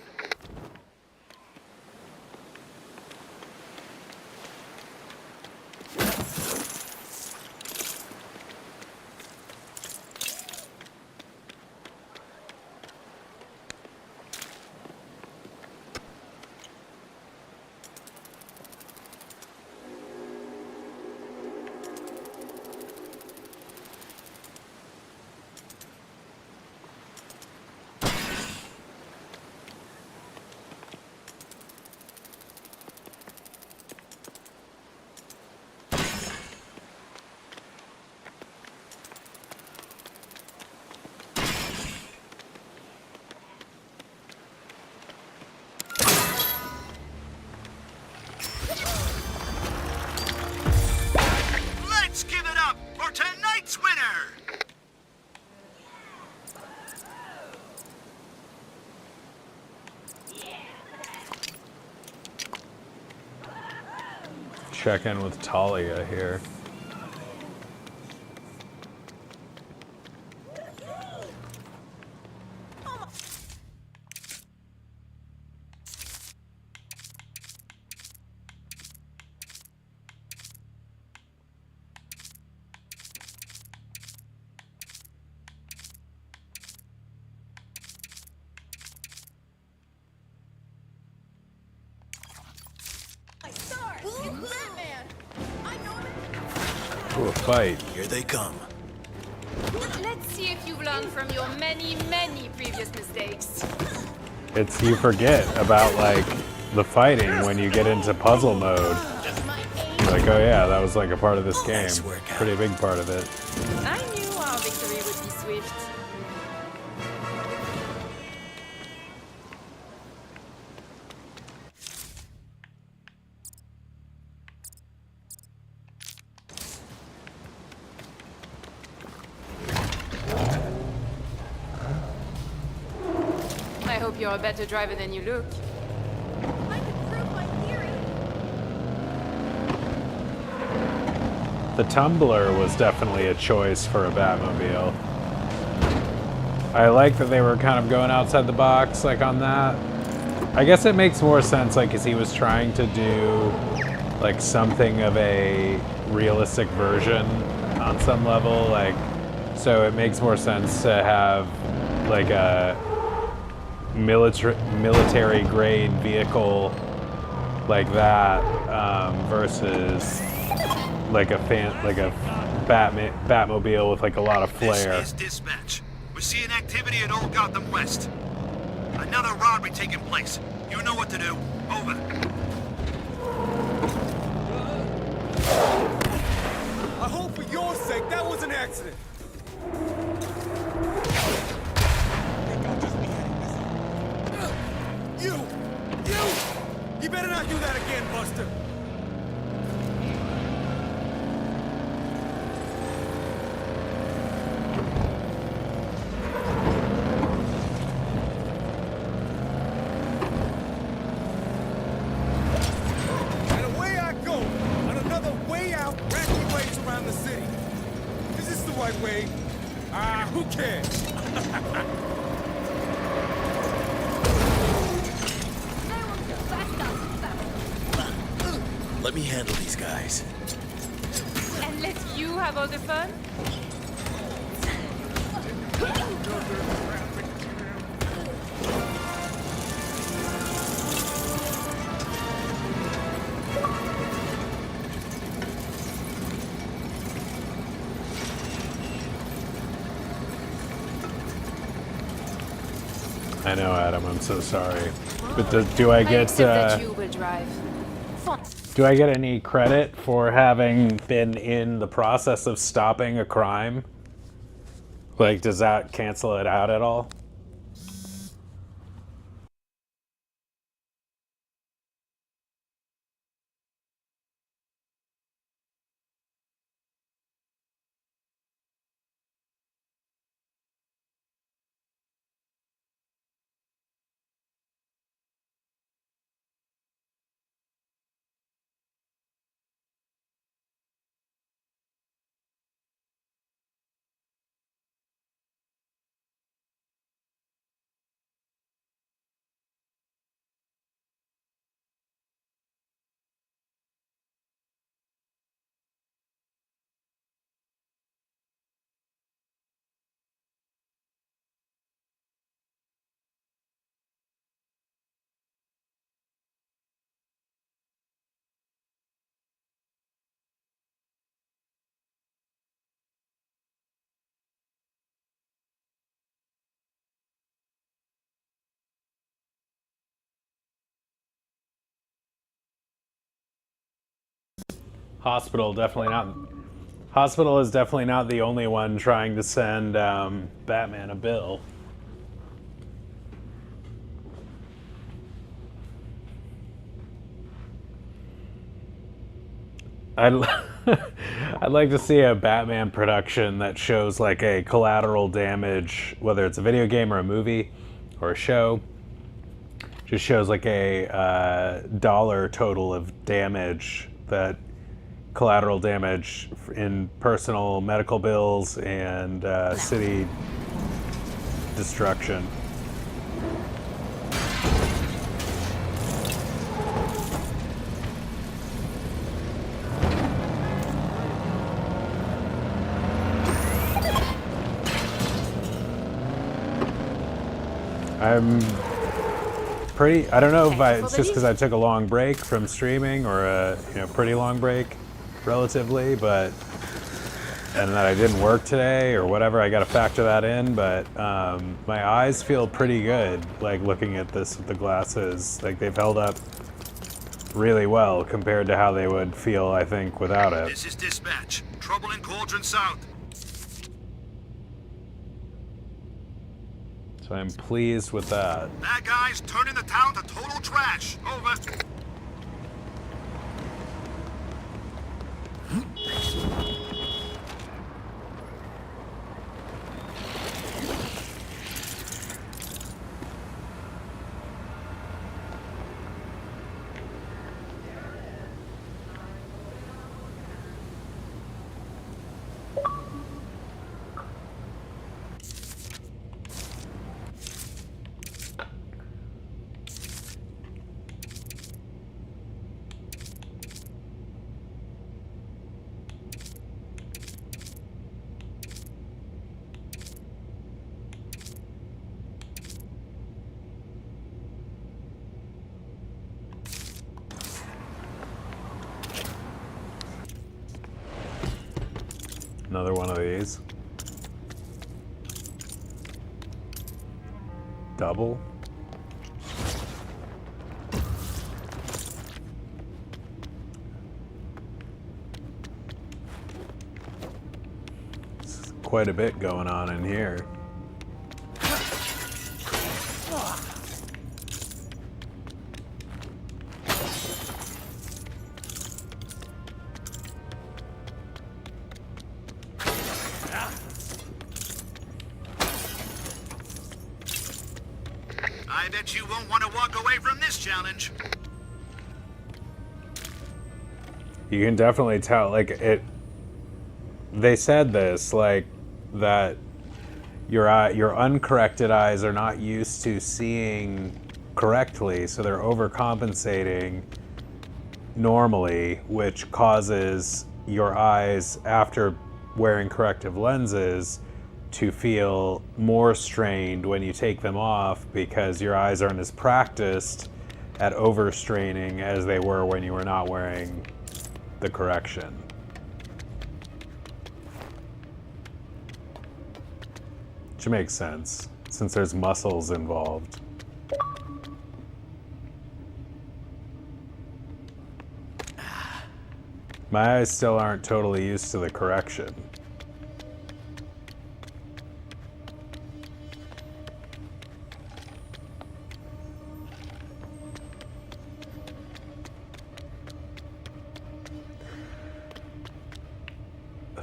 Let's give it up for tonight's winner! Check in with Talia here. Ooh, a fight. Here they come. Let's see if you've learned from your many, many previous mistakes. It's you forget about like the fighting when you get into puzzle mode. You're like, oh yeah, that was like a part of this game. Nice work, Al. Pretty big part of it. I knew our victory would be swift. I hope you're a better driver than you look. I can prove my theory. The tumbler was definitely a choice for a Batmobile. I like that they were kind of going outside the box, like on that. I guess it makes more sense, like, because he was trying to do, like, something of a realistic version on some level, like, so it makes more sense to have, like, a military-grade vehicle like that versus like a Batmobile with like a lot of flair. This is dispatch. We're seeing activity at Old Gotham West. Another robbery taking place. You know what to do. Over. I hope for your sake that was an accident. You better not do that again, Buster. And away I go on another way out, wacky ways around the city. Is this the right way? Who cares? Let me handle these guys. And let you have all the fun? I know, Adam. I'm so sorry. But do I I get accept that you will drive. Fun. Do I get any credit for having been in the process of stopping a crime? Like, does that cancel it out at all? Hospital definitely not. Hospital is definitely not the only one trying to send Batman a bill. I'd, I'd like to see a Batman production that shows like a collateral damage, whether it's a video game or a movie or a show. Just shows like a dollar total of damage, that collateral damage in personal medical bills and city destruction. I'm pretty. I don't know if it's just because I took a long break from streaming, or a pretty long break, relatively, but and that I didn't work today or whatever. I got to factor that in, but my eyes feel pretty good. Like looking at this with the glasses, like they've held up really well compared to how they would feel, I think, without it. This is dispatch. Trouble in Cauldron South. So I'm pleased with that. Bad guys turning the town to total trash. Over. Another one of these. Double. There's quite a bit going on in here. I bet you won't want to walk away from this challenge. You can definitely tell, like, it. They said this, like, that your uncorrected eyes are not used to seeing correctly, so they're overcompensating normally, which causes your eyes, after wearing corrective lenses, to feel more strained when you take them off, because your eyes aren't as practiced at overstraining as they were when you were not wearing the correction. Which makes sense, since there's muscles involved. My eyes still aren't totally used to the correction.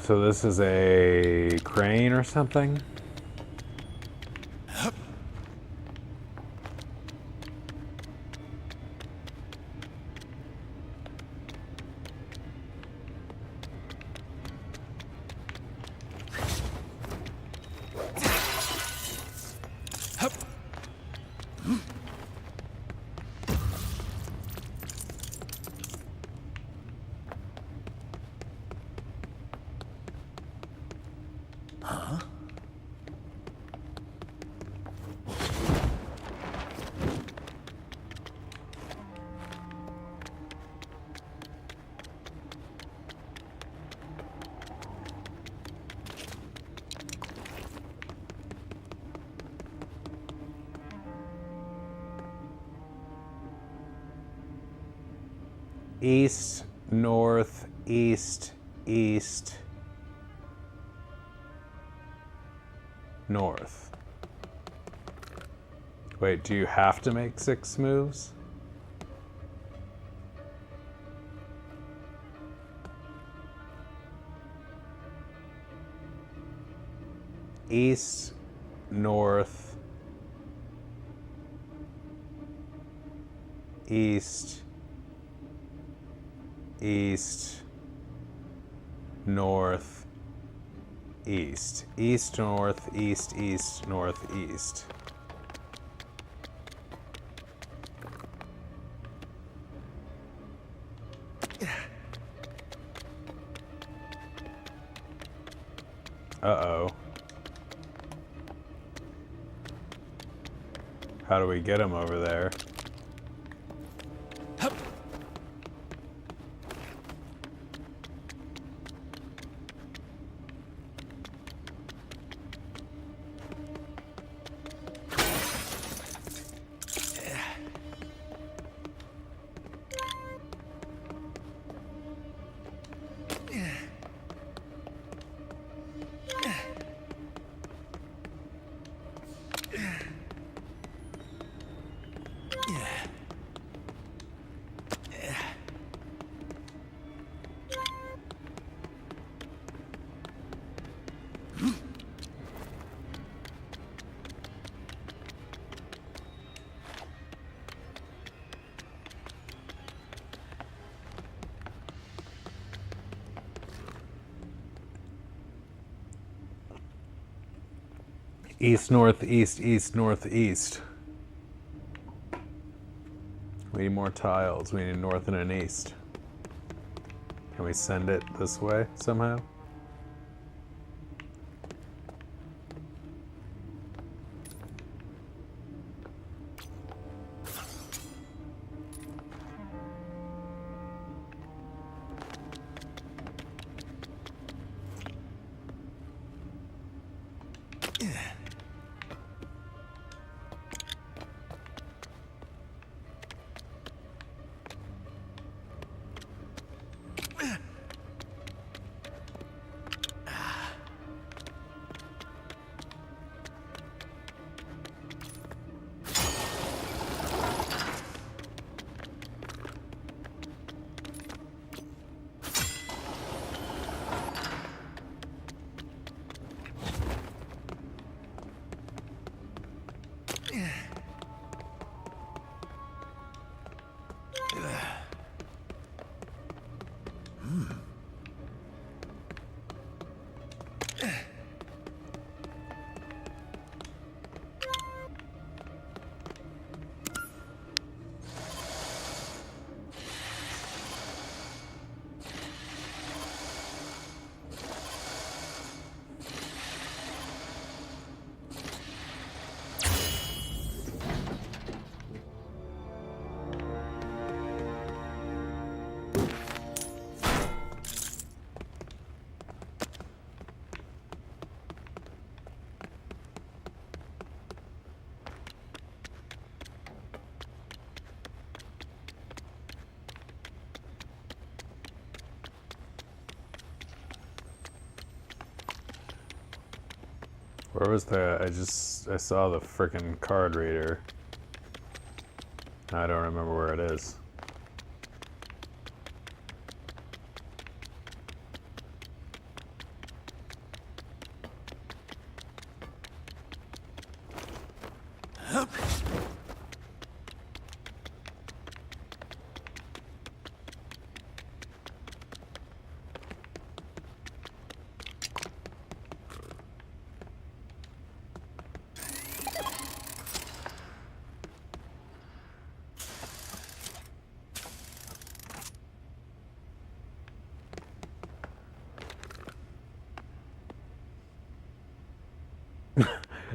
So this is a crane or something? East, north, east, east, north. Wait, do you have to make 6 moves? East, north, east, east, north, east. East, north, east, east, north, east. Uh-oh. How do we get him over there? East, north, east, east, north, east. We need more tiles. We need a north and an east. Can we send it this way somehow? Where was the... I saw the frickin' card reader. I don't remember where it is.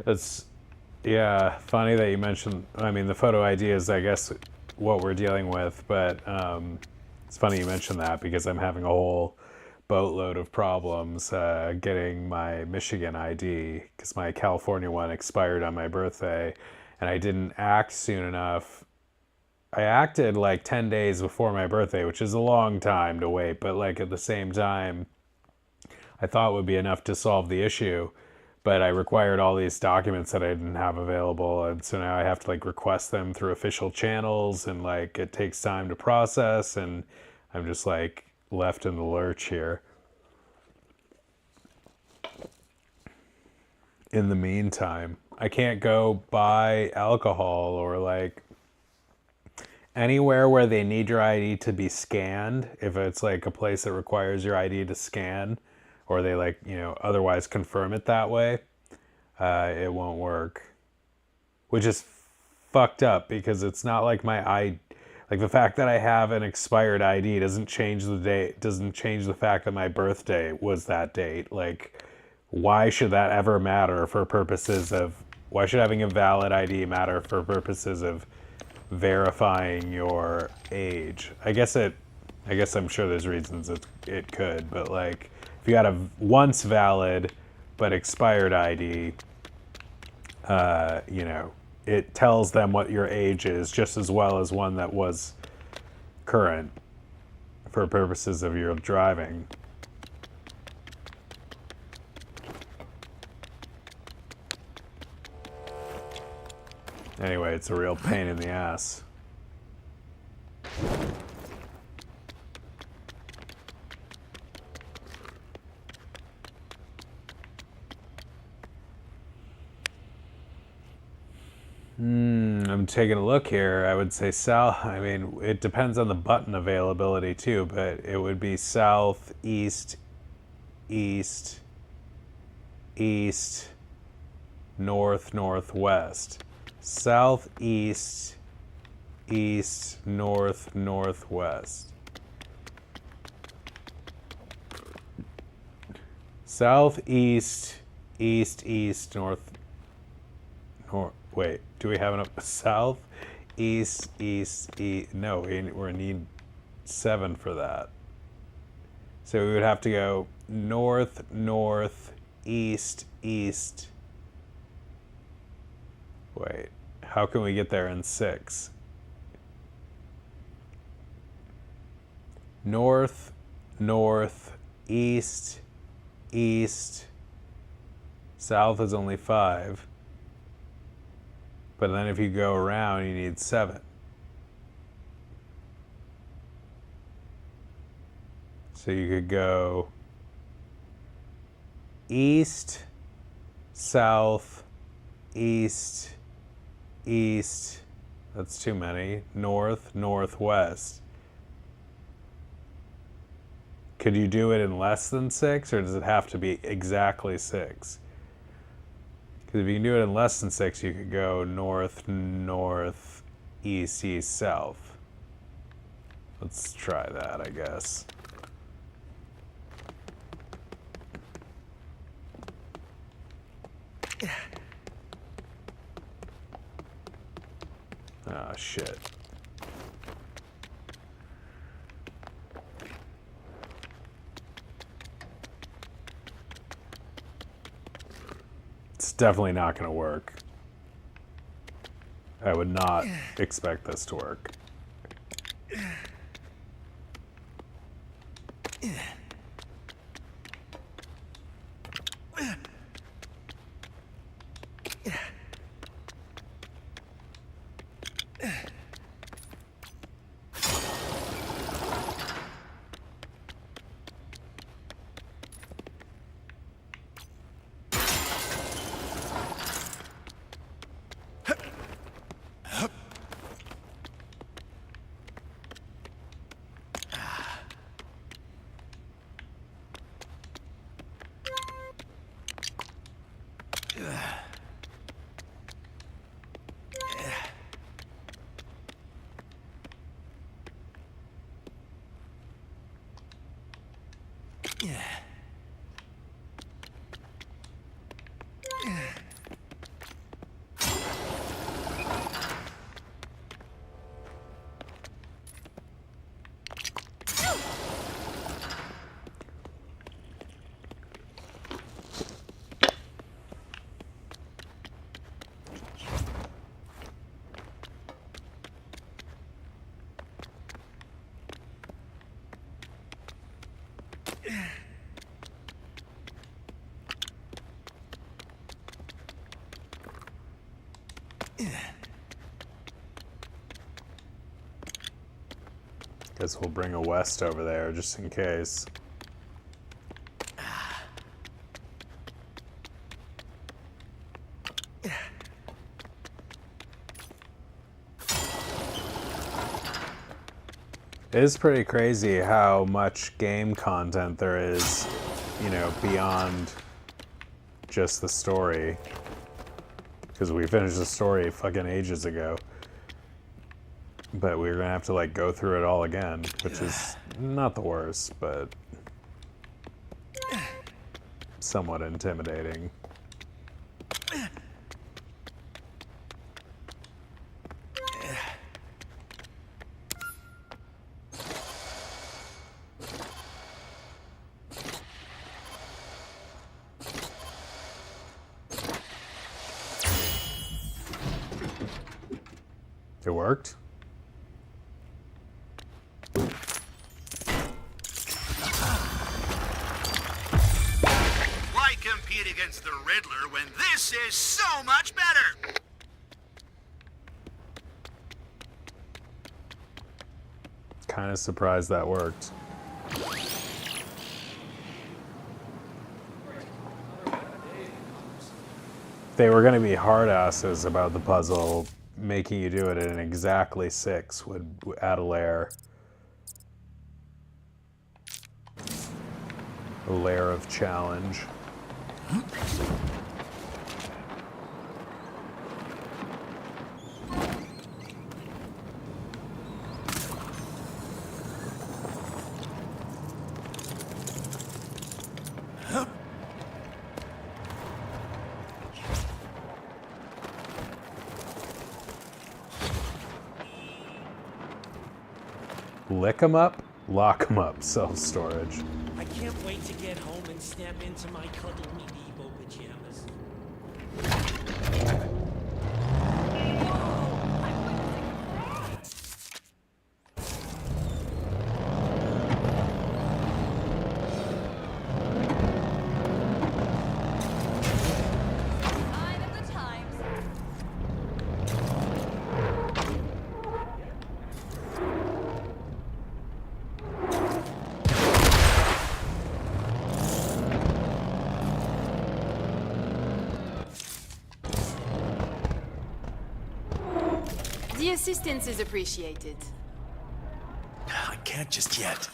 It's, yeah, funny that you mentioned, I mean, the photo ID is, I guess, what we're dealing with, but it's funny you mentioned that because I'm having a whole boatload of problems getting my Michigan ID because my California one expired on my birthday and I didn't act soon enough. I acted like 10 days before my birthday, which is a long time to wait, but like at the same time, I thought would be enough to solve the issue. But I required all these documents that I didn't have available, and so now I have to like request them through official channels, and like it takes time to process, and I'm just like left in the lurch here. In the meantime, I can't go buy alcohol or like anywhere where they need your ID to be scanned. If it's like a place that requires your ID to scan, or they like, you know, otherwise confirm it that way, it won't work. Which is fucked up because it's not like my ID, like the fact that I have an expired ID doesn't change the date, doesn't change the fact that my birthday was that date. Like, why should that ever matter for purposes of, why should having a valid ID matter for purposes of verifying your age? I guess I'm sure there's reasons it could, but like, if you had a once valid but expired ID, you know, it tells them what your age is just as well as one that was current for purposes of your driving. Anyway, it's a real pain in the ass. I'm taking a look here. I would say south. I mean, it depends on the button availability too, but it would be south, east, east, east, north, northwest. South, east, east, north, northwest. South, east, east, east, north, north. Wait, do we have enough? South, east, east, east. No, we need 7 for that. So we would have to go north, north, east, east. Wait, how can we get there in 6? North, north, east, east. South is only 5. But then if you go around, you need 7. So you could go east, south, east, east. That's too many. North, northwest. Could you do it in less than 6, or does it have to be exactly 6? Because if you can do it in less than 6, you could go north, north, east, east, south. Let's try that, I guess. Oh, shit. It's definitely not going to work. I would not expect this to work. Guess we'll bring a West over there just in case. It is pretty crazy how much game content there is, you know, beyond just the story. Because we finished the story fucking ages ago. But we're gonna have to like go through it all again, which is not the worst, but somewhat intimidating. It worked? Why compete against the Riddler when this is so much better? Kind of surprised that worked. They were going to be hard asses about the puzzle, making you do it in exactly 6 would add a layer. A layer of challenge. Lick 'em up, lock 'em up, self-storage. I can't wait to get home and snap into my cuddle medieval pajamas. Sign of the times. The assistance is appreciated. I can't just yet.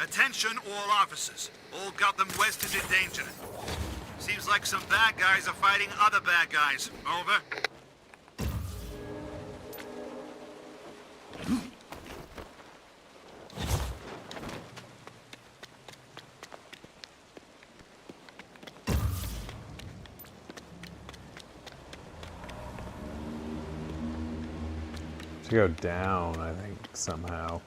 Attention all officers. All Gotham West is in danger. Seems like some bad guys are fighting other bad guys. Over. To go down, I think, somehow.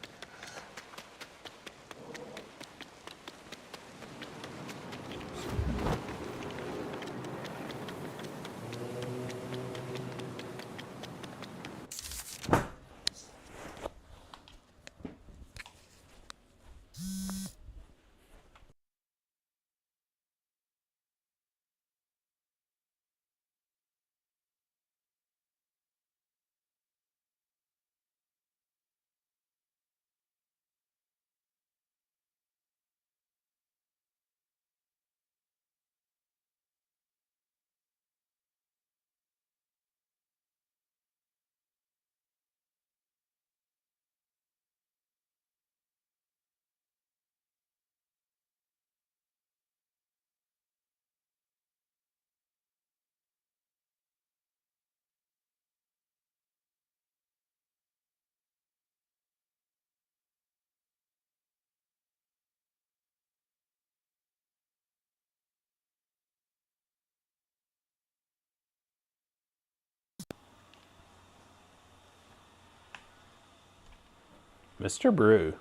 Mr. Brew.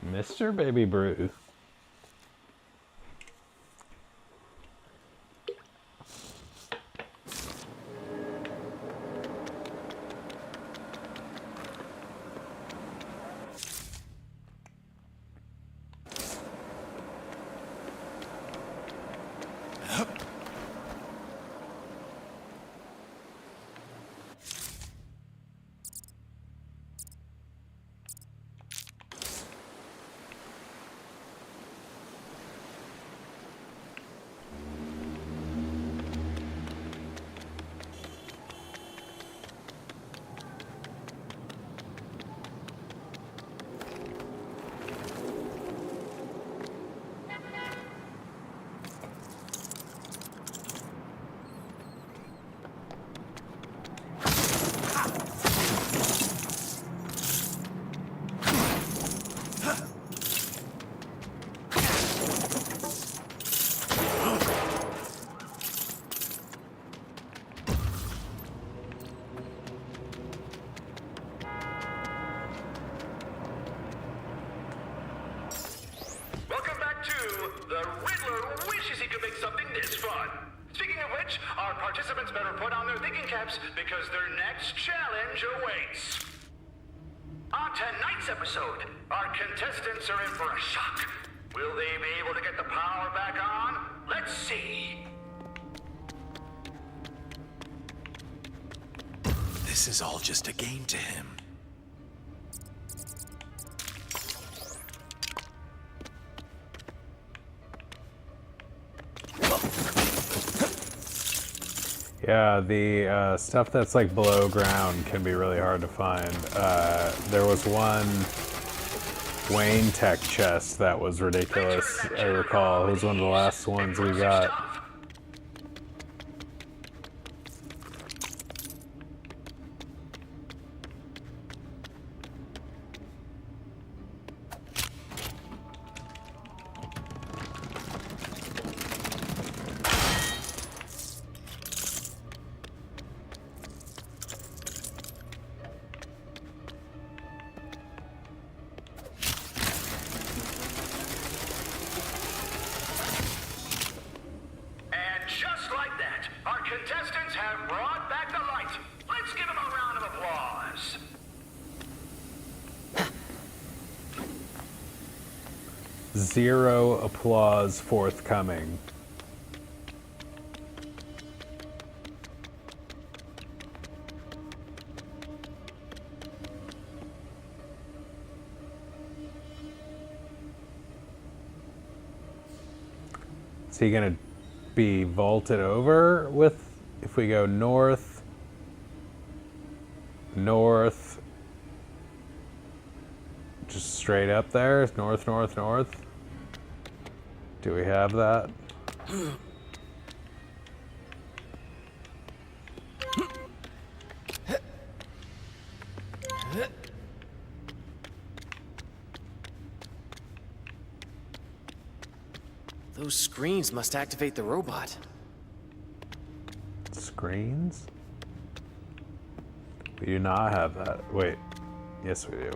Mr. Baby Brew. The Riddler wishes he could make something this fun. Speaking of which, our participants better put on their thinking caps because their next challenge awaits. On tonight's episode, our contestants are in for a shock. Will they be able to get the power back on? Let's see. This is all just a game to him. Yeah, the stuff that's like below ground can be really hard to find. There was one Wayne Tech chest that was ridiculous, I recall. It was one of the last ones we got. Contestants have brought back the light. Let's give them a round of applause. Zero applause forthcoming. Is he gonna be vaulted over with, if we go north, north, just straight up there, north, north, north? Do we have that? Those screens must activate the robot. Screens? We do not have that. Wait. Yes, we do.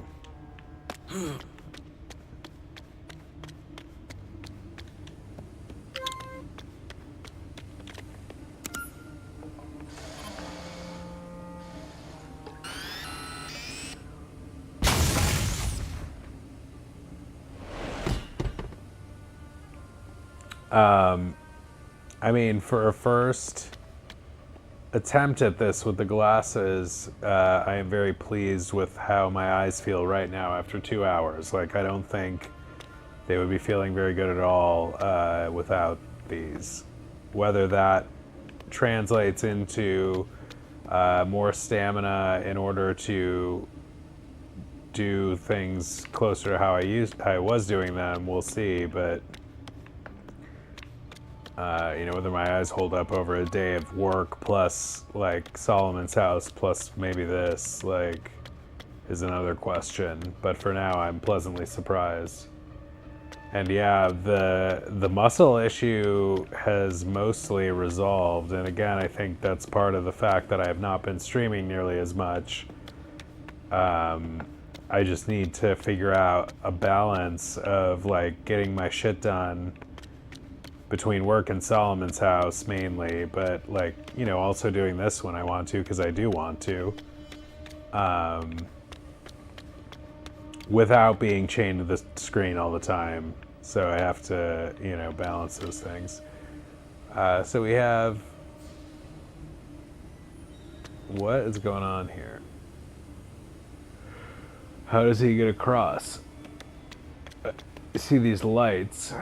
I mean, for a first attempt at this with the glasses, I am very pleased with how my eyes feel right now after 2 hours. Like, I don't think they would be feeling very good at all without these. Whether that translates into more stamina in order to do things closer to how I was doing them, we'll see, but you know, whether my eyes hold up over a day of work plus like Solomon's house plus maybe this, like, is another question. But for now, I'm pleasantly surprised. And yeah, the muscle issue has mostly resolved. And again, I think that's part of the fact that I have not been streaming nearly as much. I just need to figure out a balance of like getting my shit done between work and Solomon's house mainly, but like, you know, also doing this when I want to, because I do want to, without being chained to the screen all the time. So I have to, you know, balance those things. So we have, what is going on here? How does he get across? You see these lights.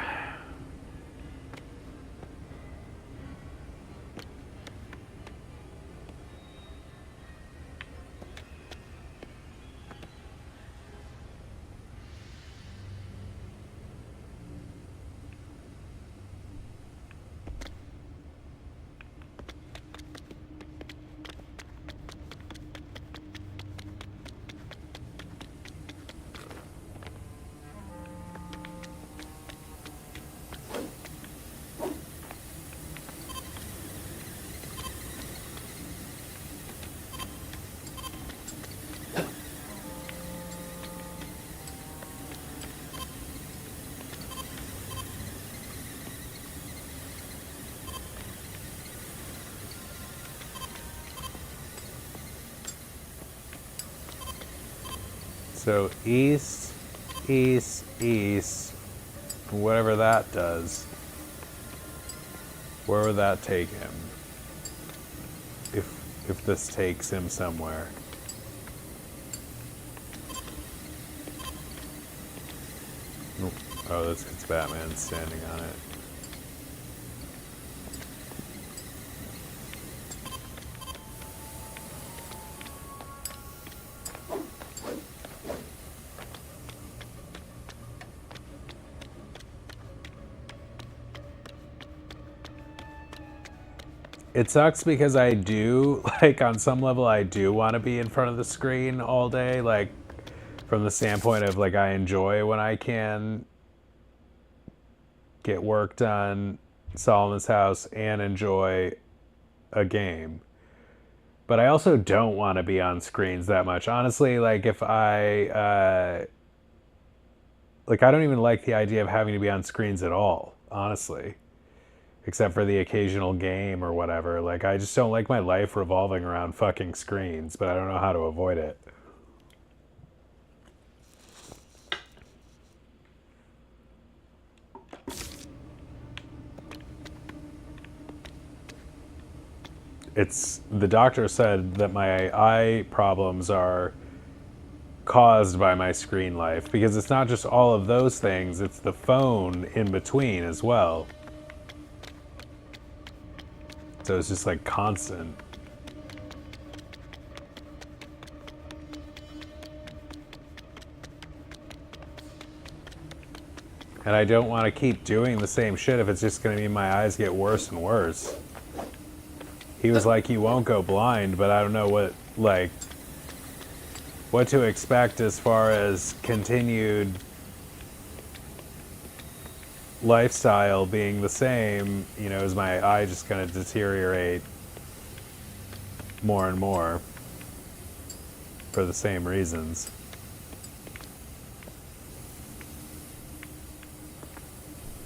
So east, east, east, whatever that does. Where would that take him? If this takes him somewhere. Oh, that's it's Batman standing on it. It sucks because I do, like, on some level, I do want to be in front of the screen all day, like, from the standpoint of, like, I enjoy when I can get work done, Solomon's house, and enjoy a game. But I also don't want to be on screens that much. Honestly, like, if I don't even like the idea of having to be on screens at all, honestly. Except for the occasional game or whatever. Like, I just don't like my life revolving around fucking screens, but I don't know how to avoid it. The doctor said that my eye problems are caused by my screen life, because it's not just all of those things, it's the phone in between as well. So it's just like constant. And I don't want to keep doing the same shit if it's just going to mean my eyes get worse and worse. He was like, you won't go blind, but I don't know what to expect as far as continued lifestyle being the same. You know, is my eye just going to deteriorate more and more for the same reasons.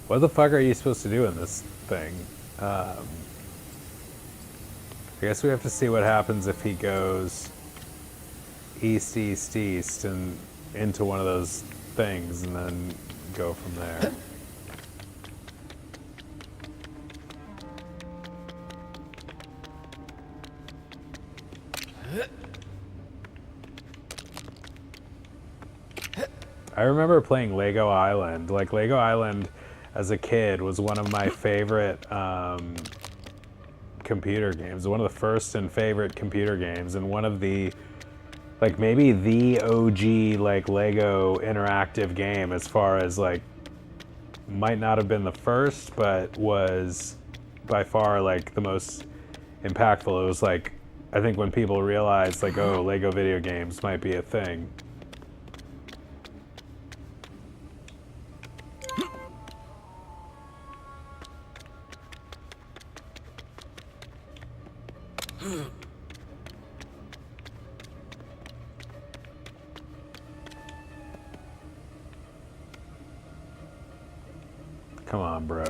What the fuck are you supposed to do in this thing? I guess we have to see what happens if he goes east, east, east, and into one of those things, and then go from there. I remember playing Lego Island. Like, Lego Island as a kid was one of my favorite computer games. One of the first and favorite computer games, and one of the, like, maybe the OG, like, Lego interactive game, as far as, like, might not have been the first, but was by far, like, the most impactful. It was, like, I think when people realized, like, oh, Lego video games might be a thing. Come on, bro.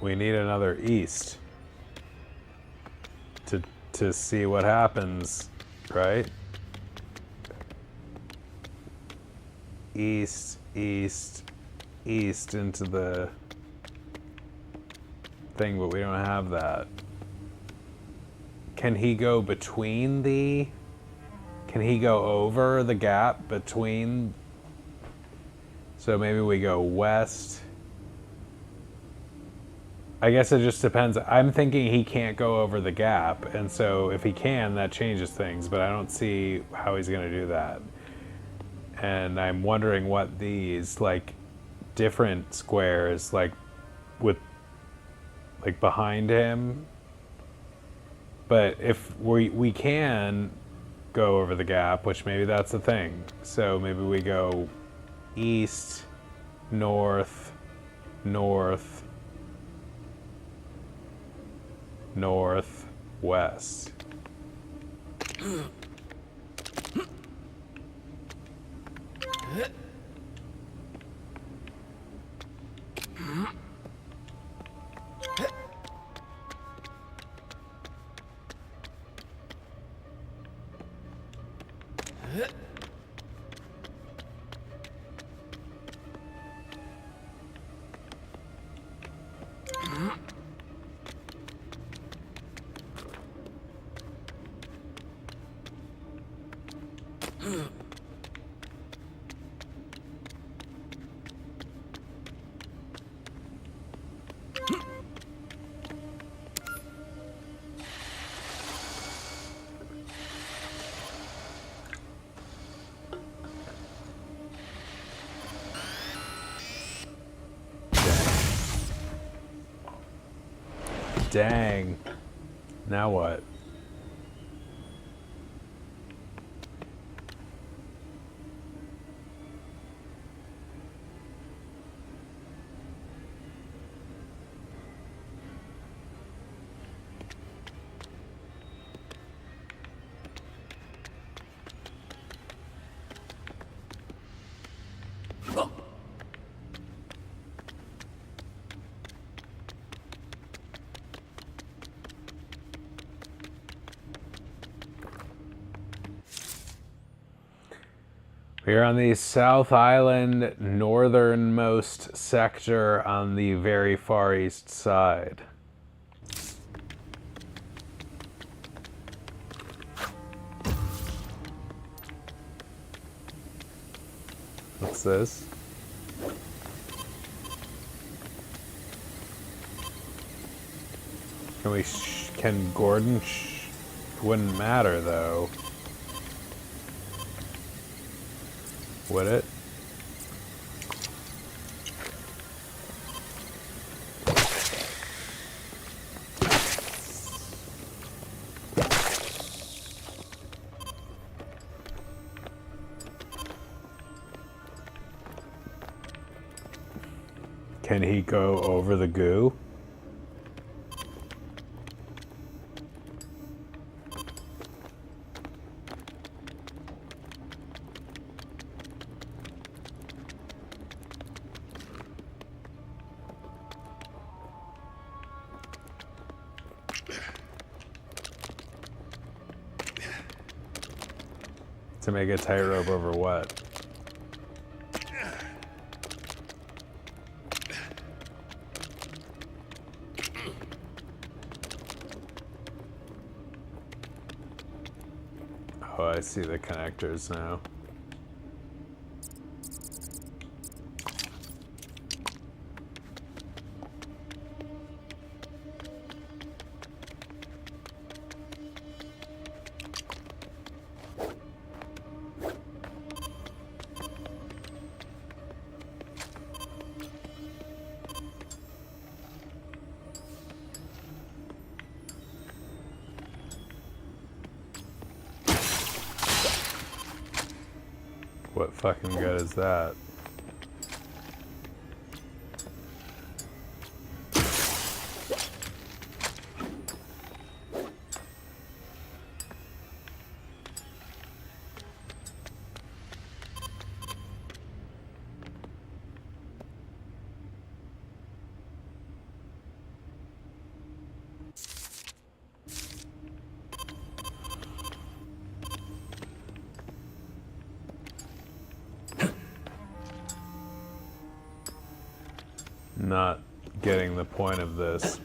We need another east to see what happens, right? East, east, east into the thing, but we don't have that. Can he go between the... Can he go over the gap between... So maybe we go west... I guess it just depends. I'm thinking he can't go over the gap, and so if he can, that changes things, but I don't see how he's going to do that. And I'm wondering what these, like, different squares, like, with, like, behind him. But if we can go over the gap, which maybe that's the thing. So maybe we go east, north, north, north, west. Dang. Now what? We're on the South Island northernmost sector on the very far east side. What's this? Can Gordon wouldn't matter though. Would it? Can he go over the goo? To make a tightrope over what? Oh, I see the connectors now. What fucking good is that? Not getting the point of this.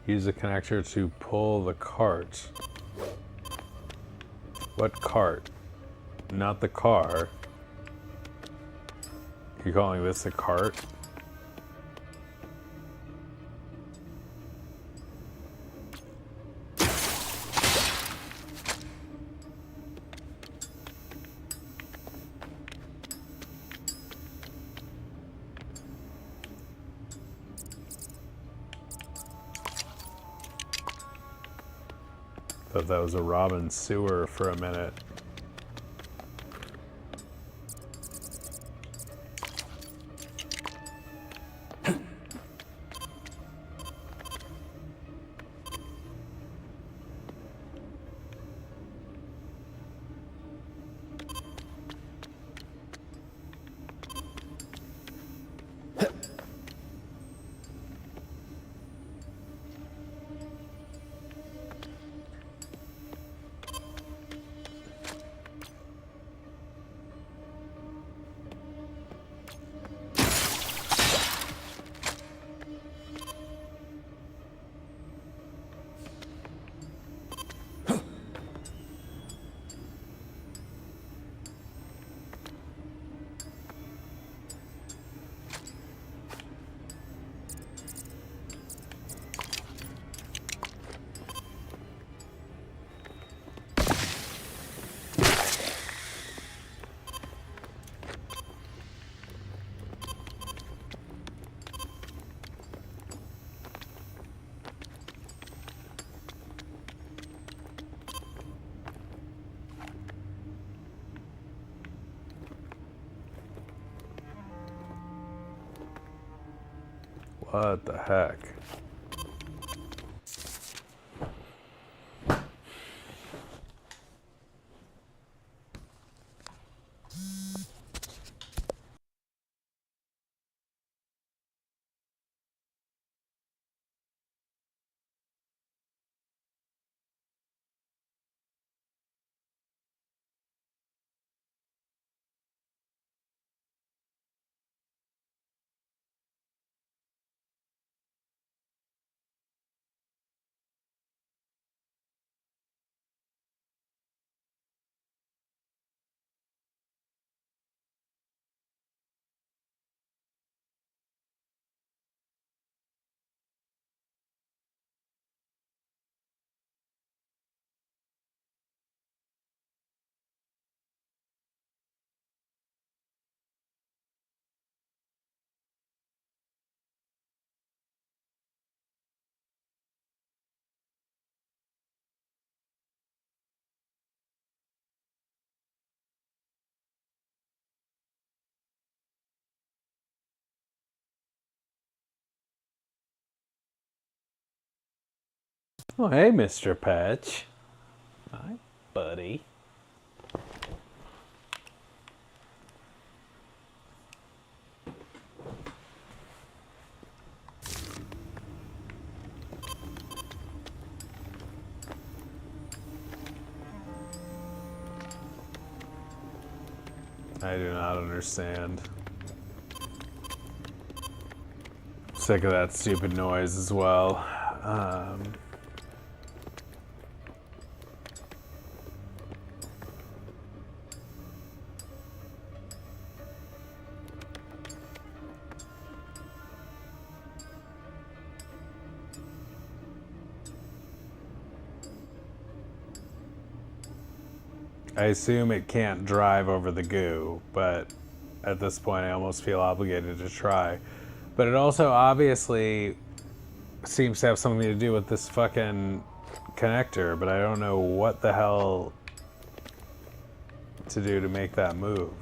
Use a connector to pull the cart. What cart? Not the car. You calling this a cart? Thought that was a Robin sewer for a minute. What the heck? Oh, hey, Mr. Patch. Hi, buddy. I do not understand. Sick of that stupid noise as well. I assume it can't drive over the goo, but at this point I almost feel obligated to try. But it also obviously seems to have something to do with this fucking connector, but I don't know what the hell to do to make that move.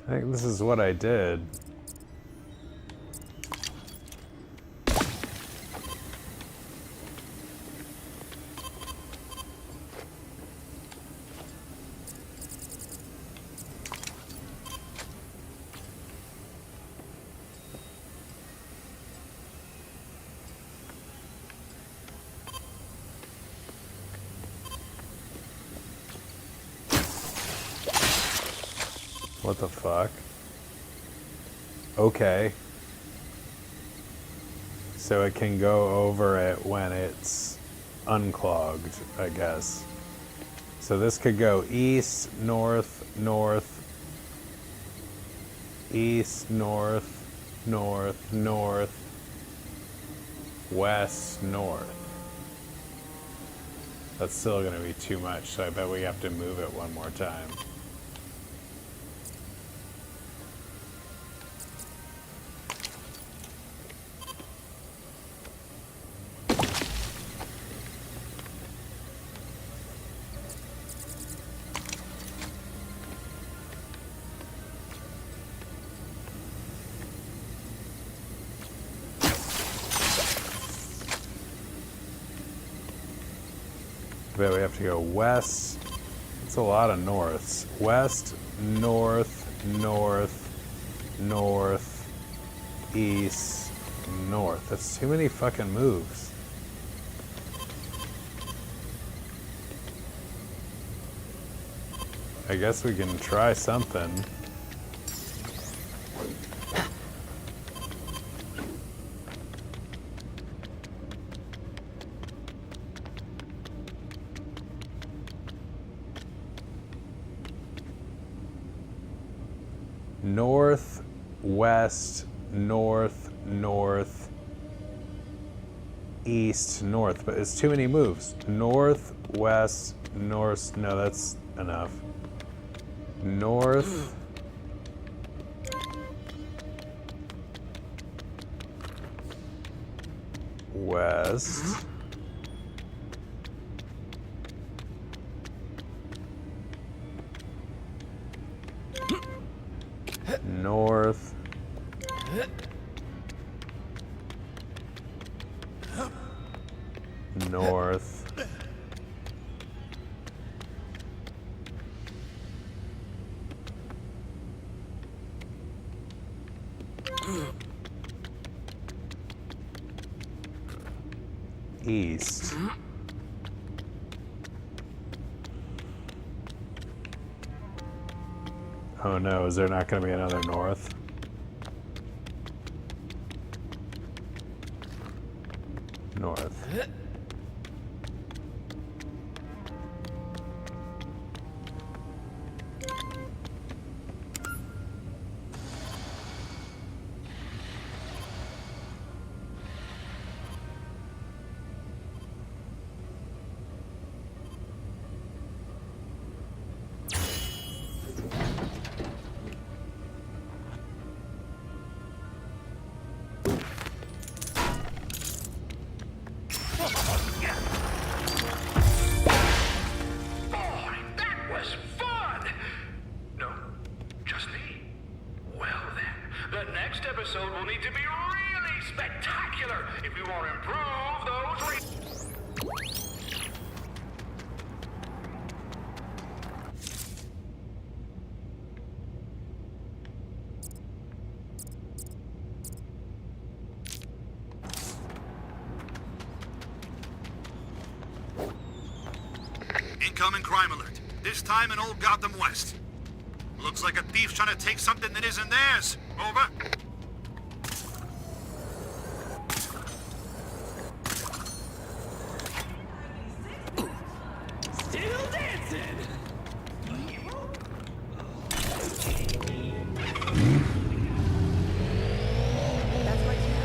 I think this is what I did. What the fuck? Okay. So it can go over it when it's unclogged, I guess. So this could go east, north, north, east, north, north, north, west, north. That's still gonna be too much, so I bet we have to move it one more time. Bet we have to go west. It's a lot of norths. West, north, north, north, east, north. That's too many fucking moves. I guess we can try something. North, west, north, north, east, north, but it's too many moves. North, west, north, no, that's enough. North, west, north, north, east. Oh no, is there not going to be another north? North. Incoming crime alert. This time in Old Gotham West. Looks like a thief's trying to take something that isn't theirs. Over. Still dancing! That's what you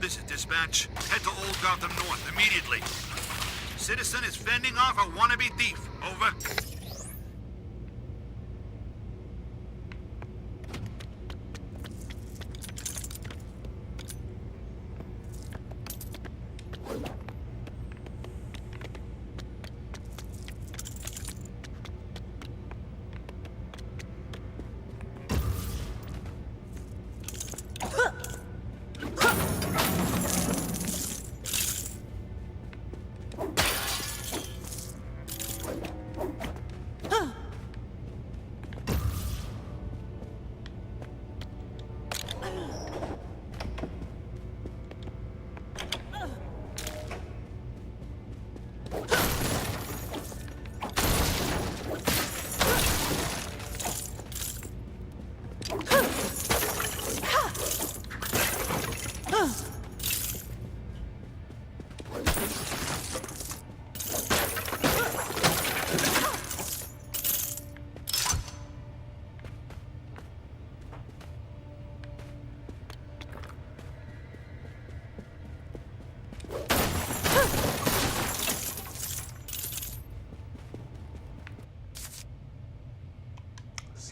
This is dispatch. Head to Old Gotham North immediately. Citizen is fending off a wannabe thief. Over.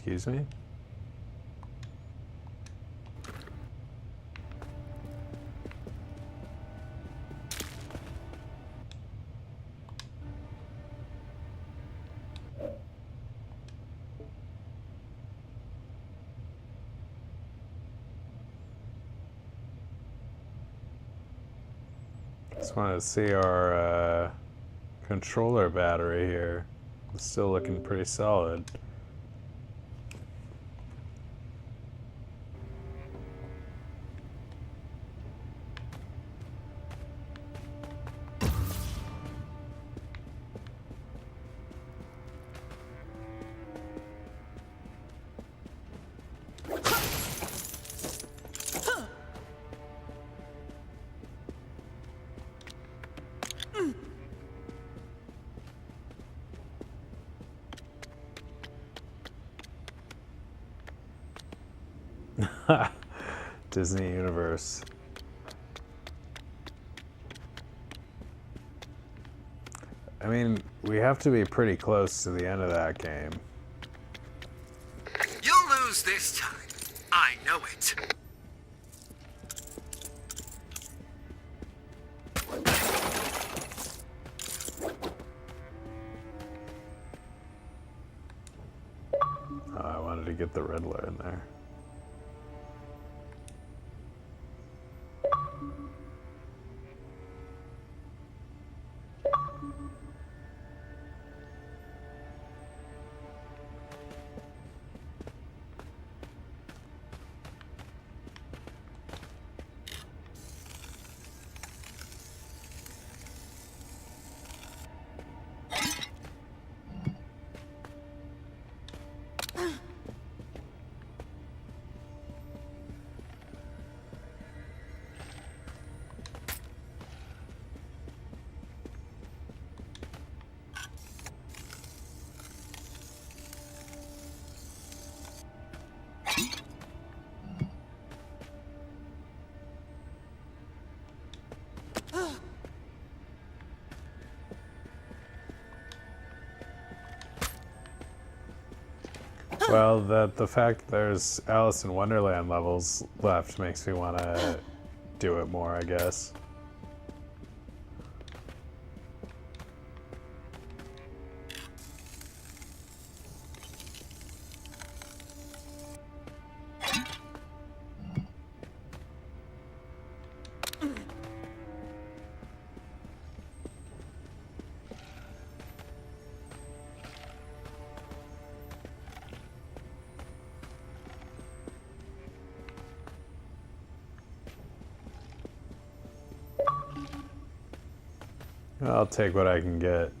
Excuse me? Just want to see our controller battery here. It's still looking pretty solid. Disney Universe. I mean, we have to be pretty close to the end of that game. You'll lose this time. I know it. Oh, I wanted to get the Riddler in there. Well, the fact there's Alice in Wonderland levels left makes me want to do it more, I guess. I'll take what I can get.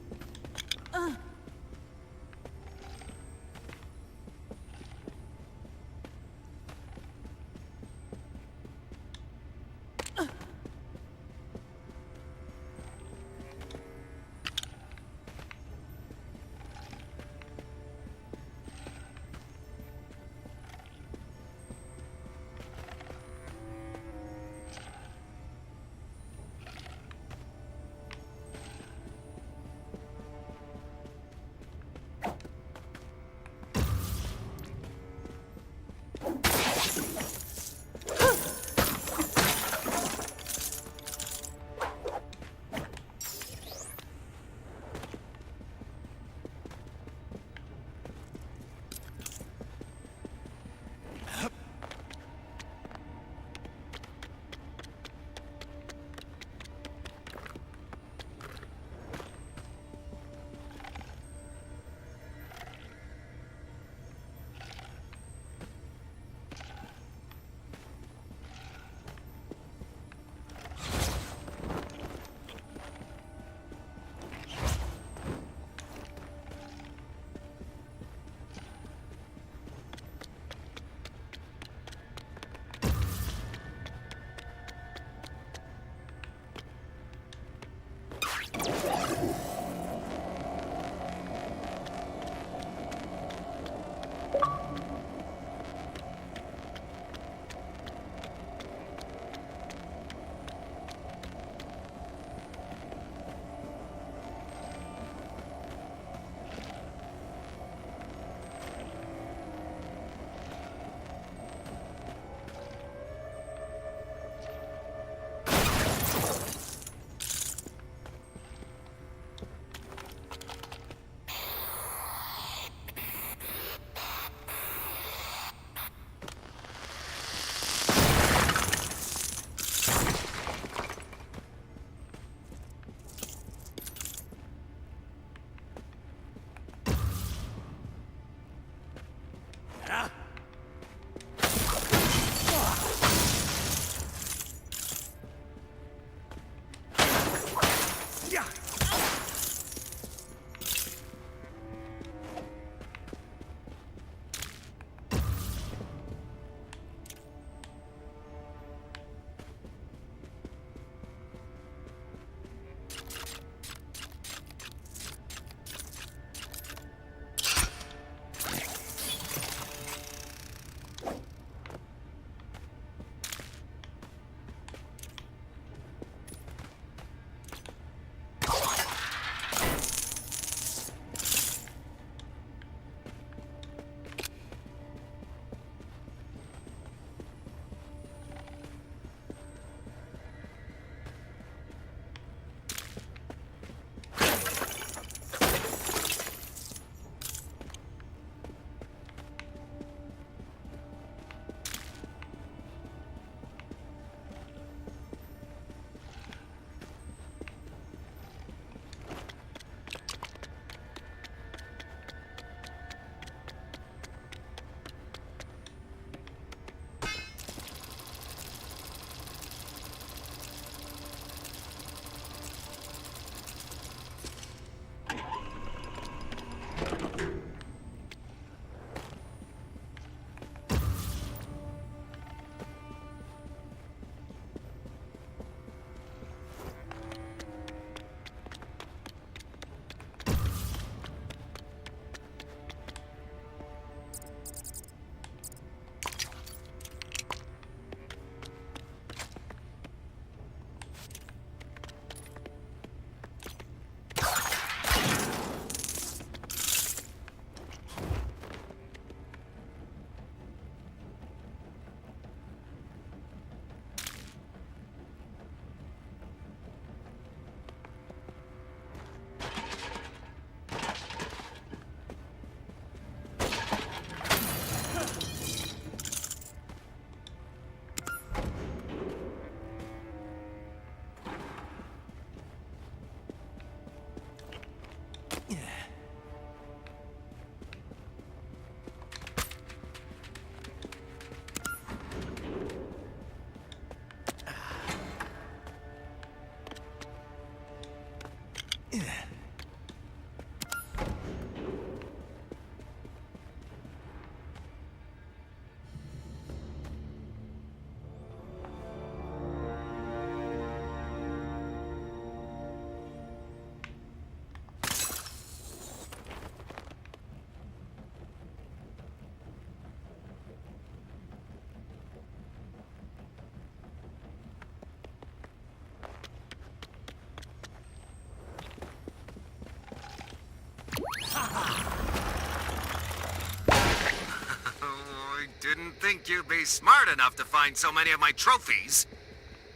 Didn't think you'd be smart enough to find so many of my trophies.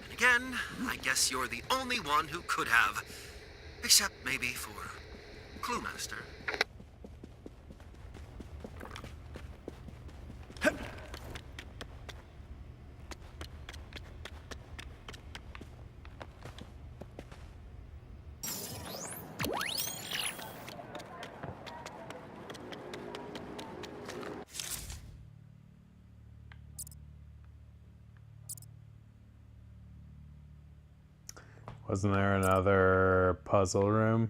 And again, I guess you're the only one who could have. Except maybe for Clue Master. Wasn't there another puzzle room?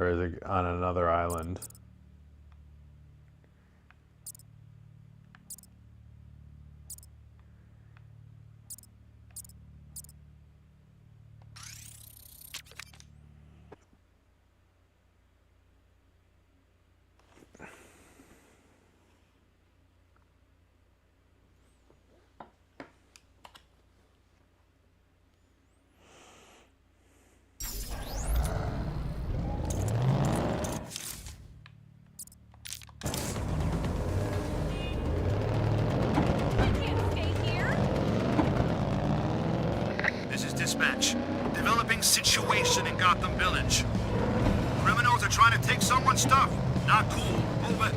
Or is it on another island? This is dispatch. Developing situation in Gotham Village. Criminals are trying to take someone's stuff. Not cool. Over.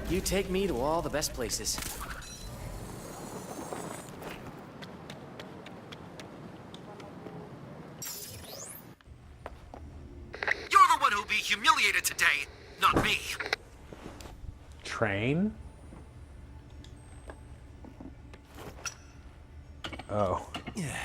You take me to all the best places. You're the one who'll be humiliated today, not me. Train? Oh. Yeah.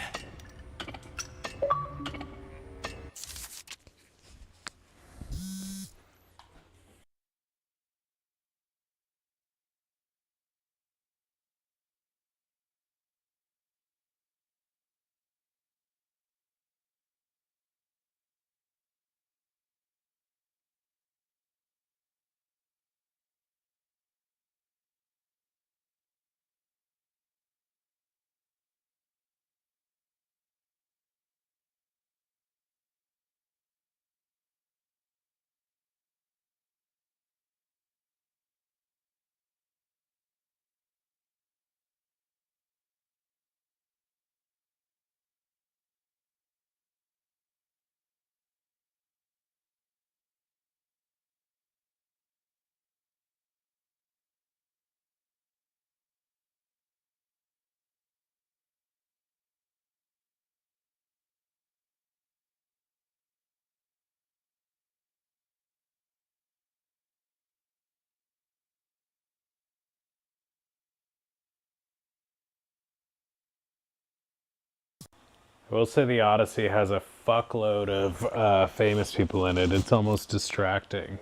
I will say the Odyssey has a fuckload of famous people in it. It's almost distracting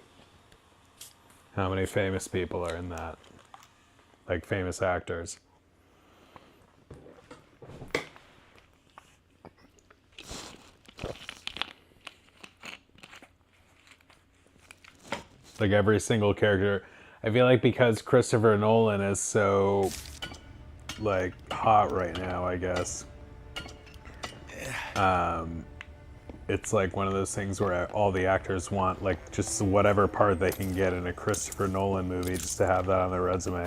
how many famous people are in that. Like famous actors. Like every single character. I feel like because Christopher Nolan is so like hot right now, I guess. It's like one of those things where all the actors want like just whatever part they can get in a Christopher Nolan movie just to have that on their resume.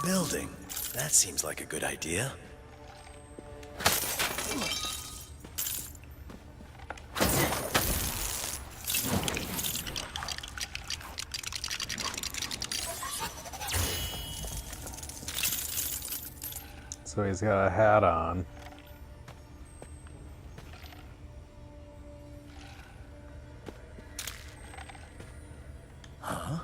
Building. That seems like a good idea. So he's got a hat on. Huh?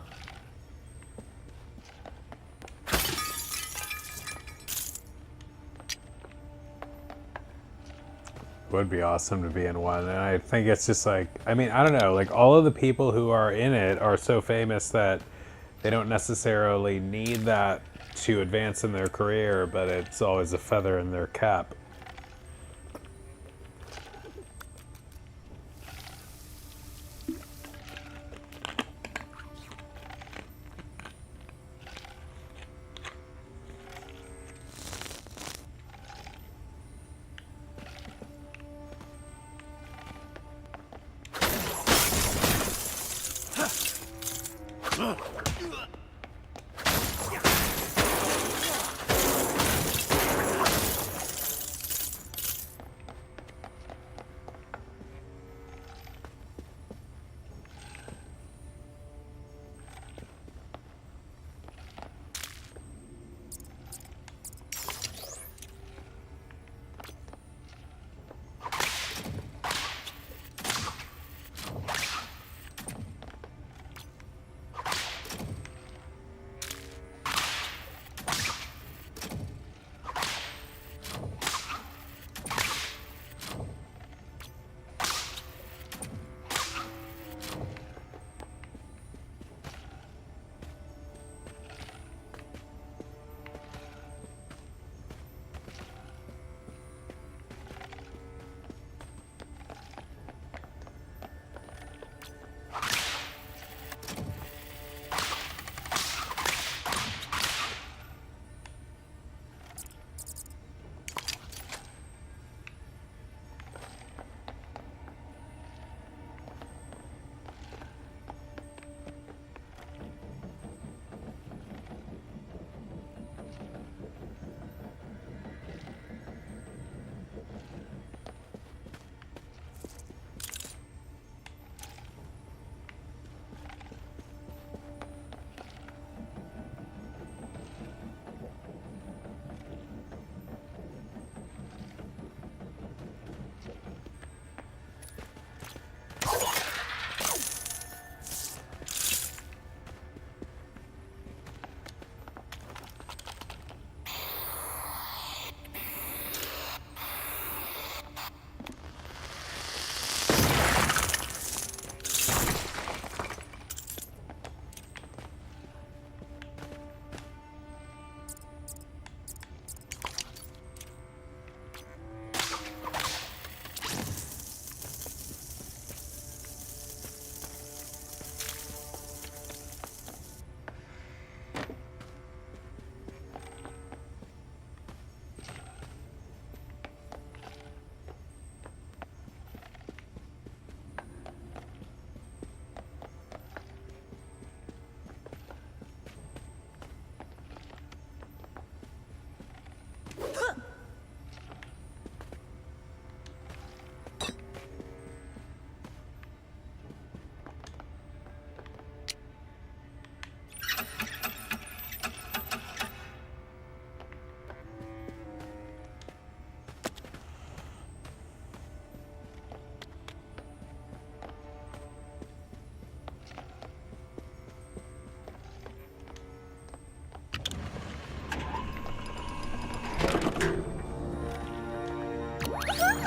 Would be awesome to be in one, and I think it's just like, I mean, I don't know, like all of the people who are in it are so famous that they don't necessarily need that to advance in their career, but it's always a feather in their cap.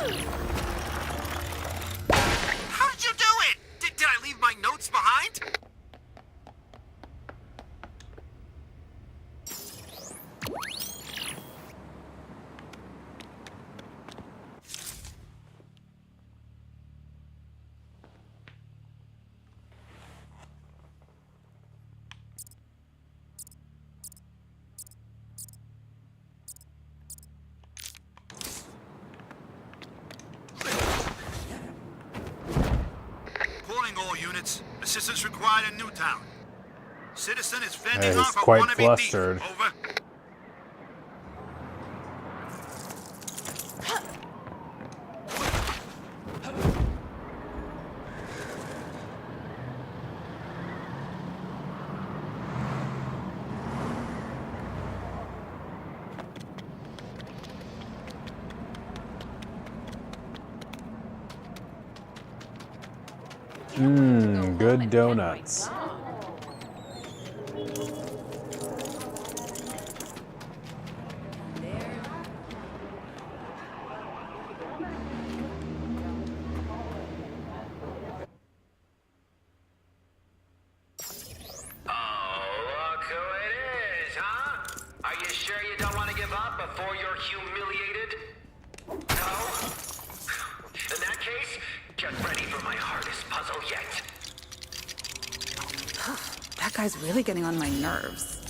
How did you do it? Did I leave my notes behind? Calling all units. Assistance required in Newtown. Citizen is fending He's off a quite wannabe flustered. thief. Over. Good donuts. Oh, look who it is, huh? Are you sure you don't want to give up before you're humiliated? No? In that case, get ready for my hardest puzzle yet. That guy's really getting on my nerves.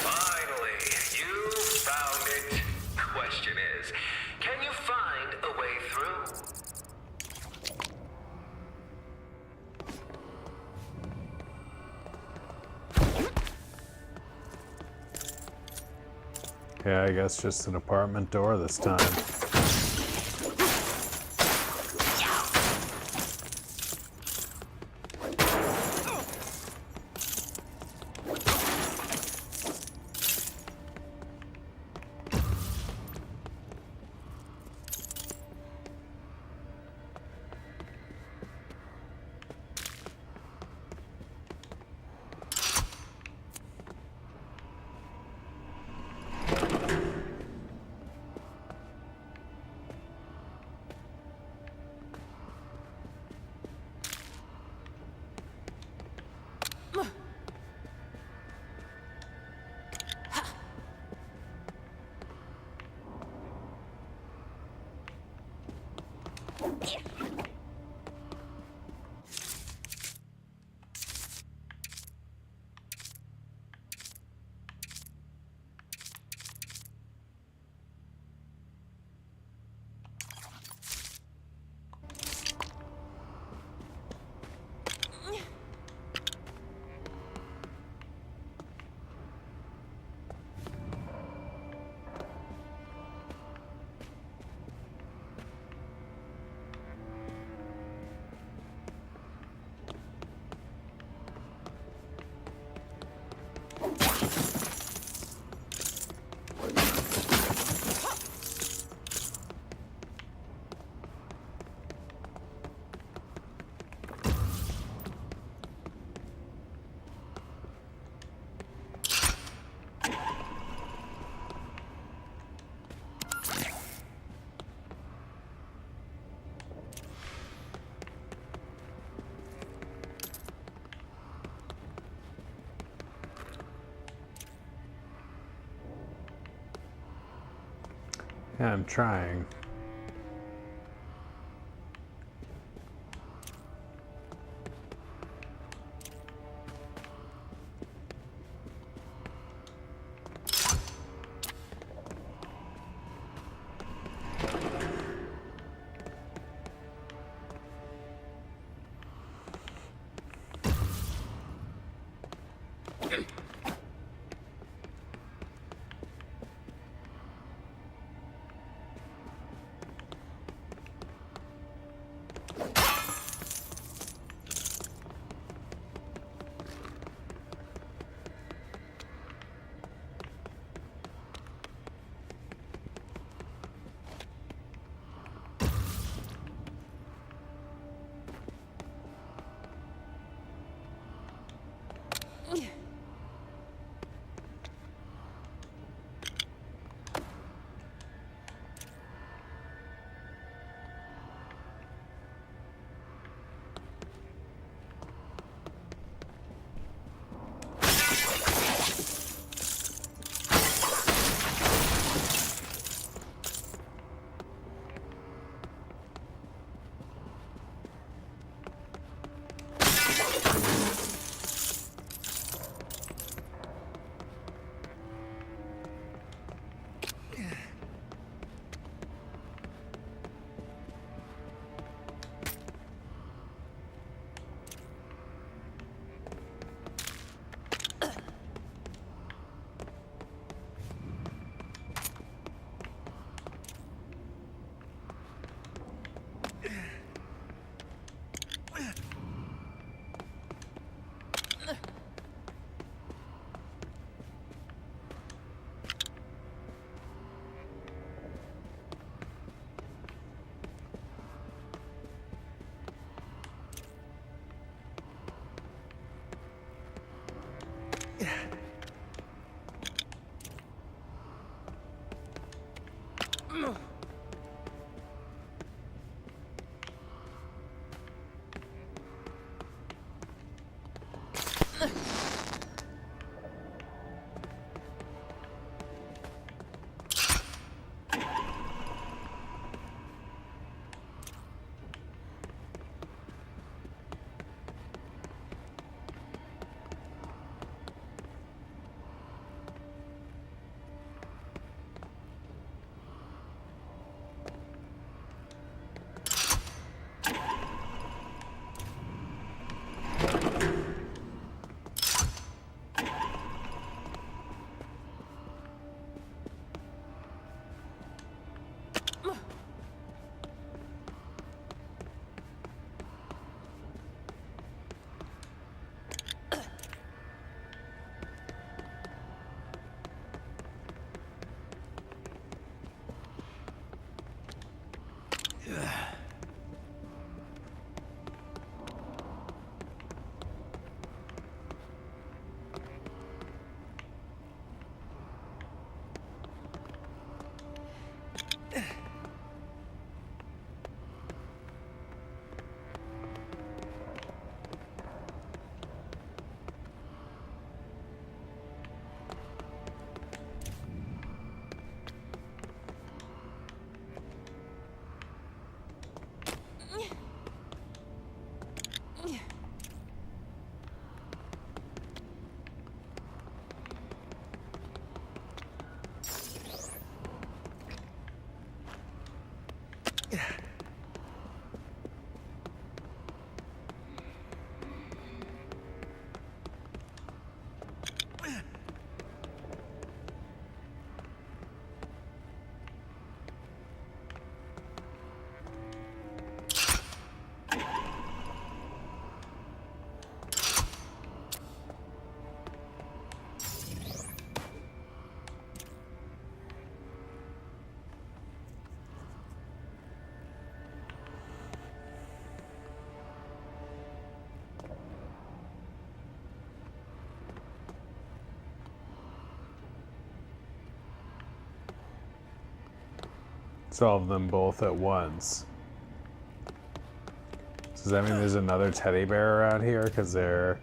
Finally, you found it. Question is, can you find a way through? Yeah, I guess just an apartment door this time. Yeah, I'm trying. solve them both at once. Does that mean there's another teddy bear around here? Because they're...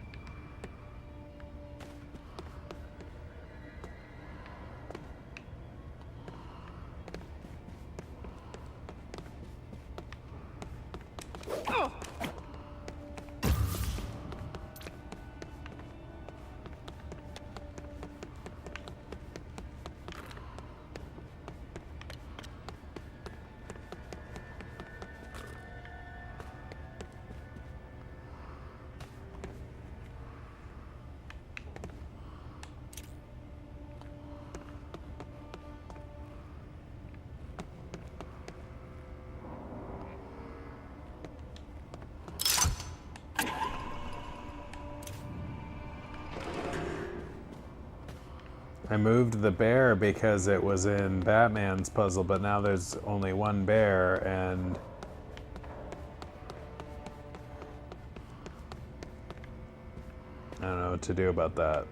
I moved the bear because it was in Batman's puzzle, but now there's only one bear, and I don't know what to do about that.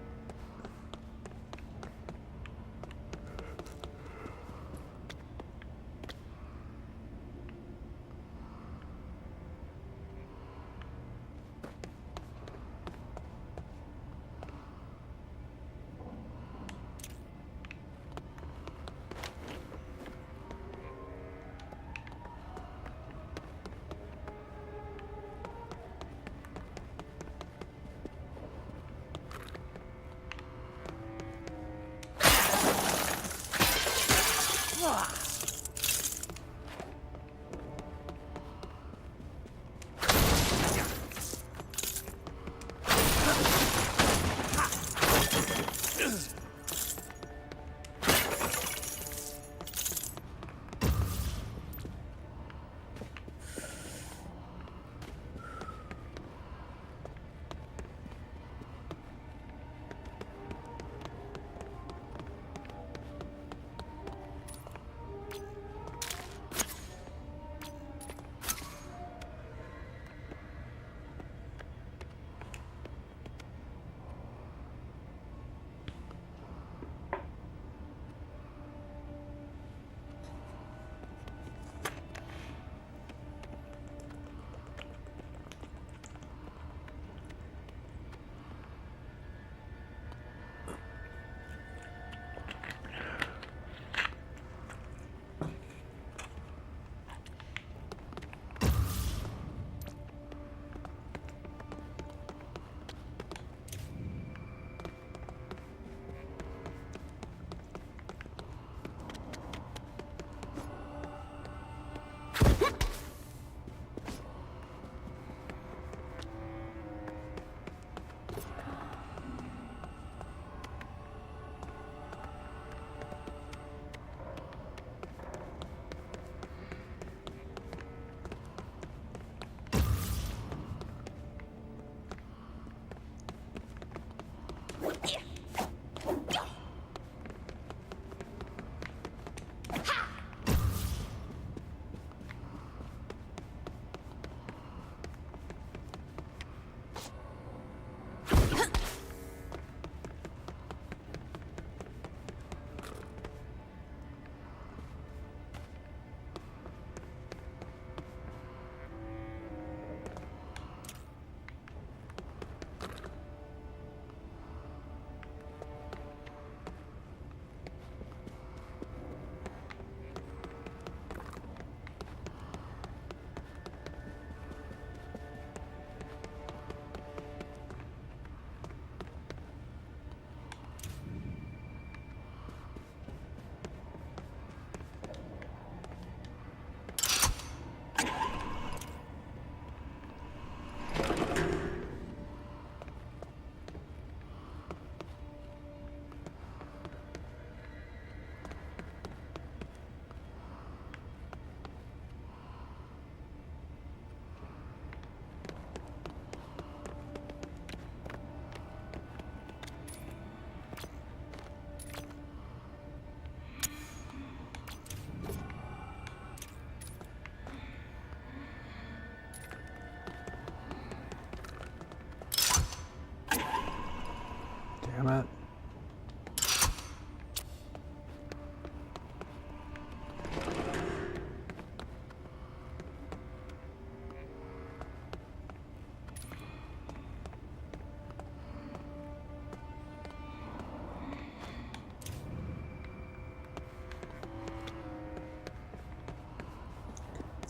Damn it.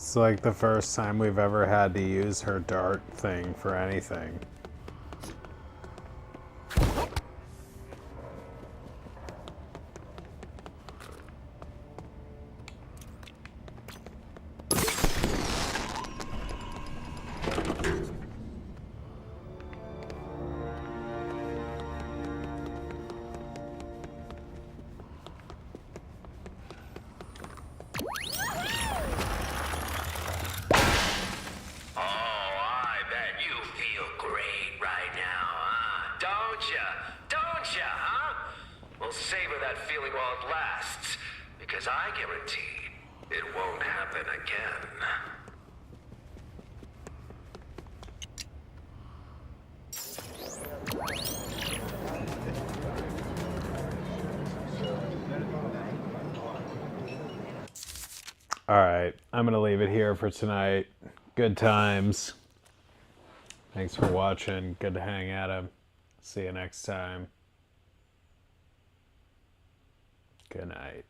It's like the first time we've ever had to use her dart thing for anything. Savor that feeling while it lasts, because I guarantee it won't happen again. Alright, I'm gonna leave it here for tonight. Good times. Thanks for watching. Good to hang at 'em. See you next time. Good night.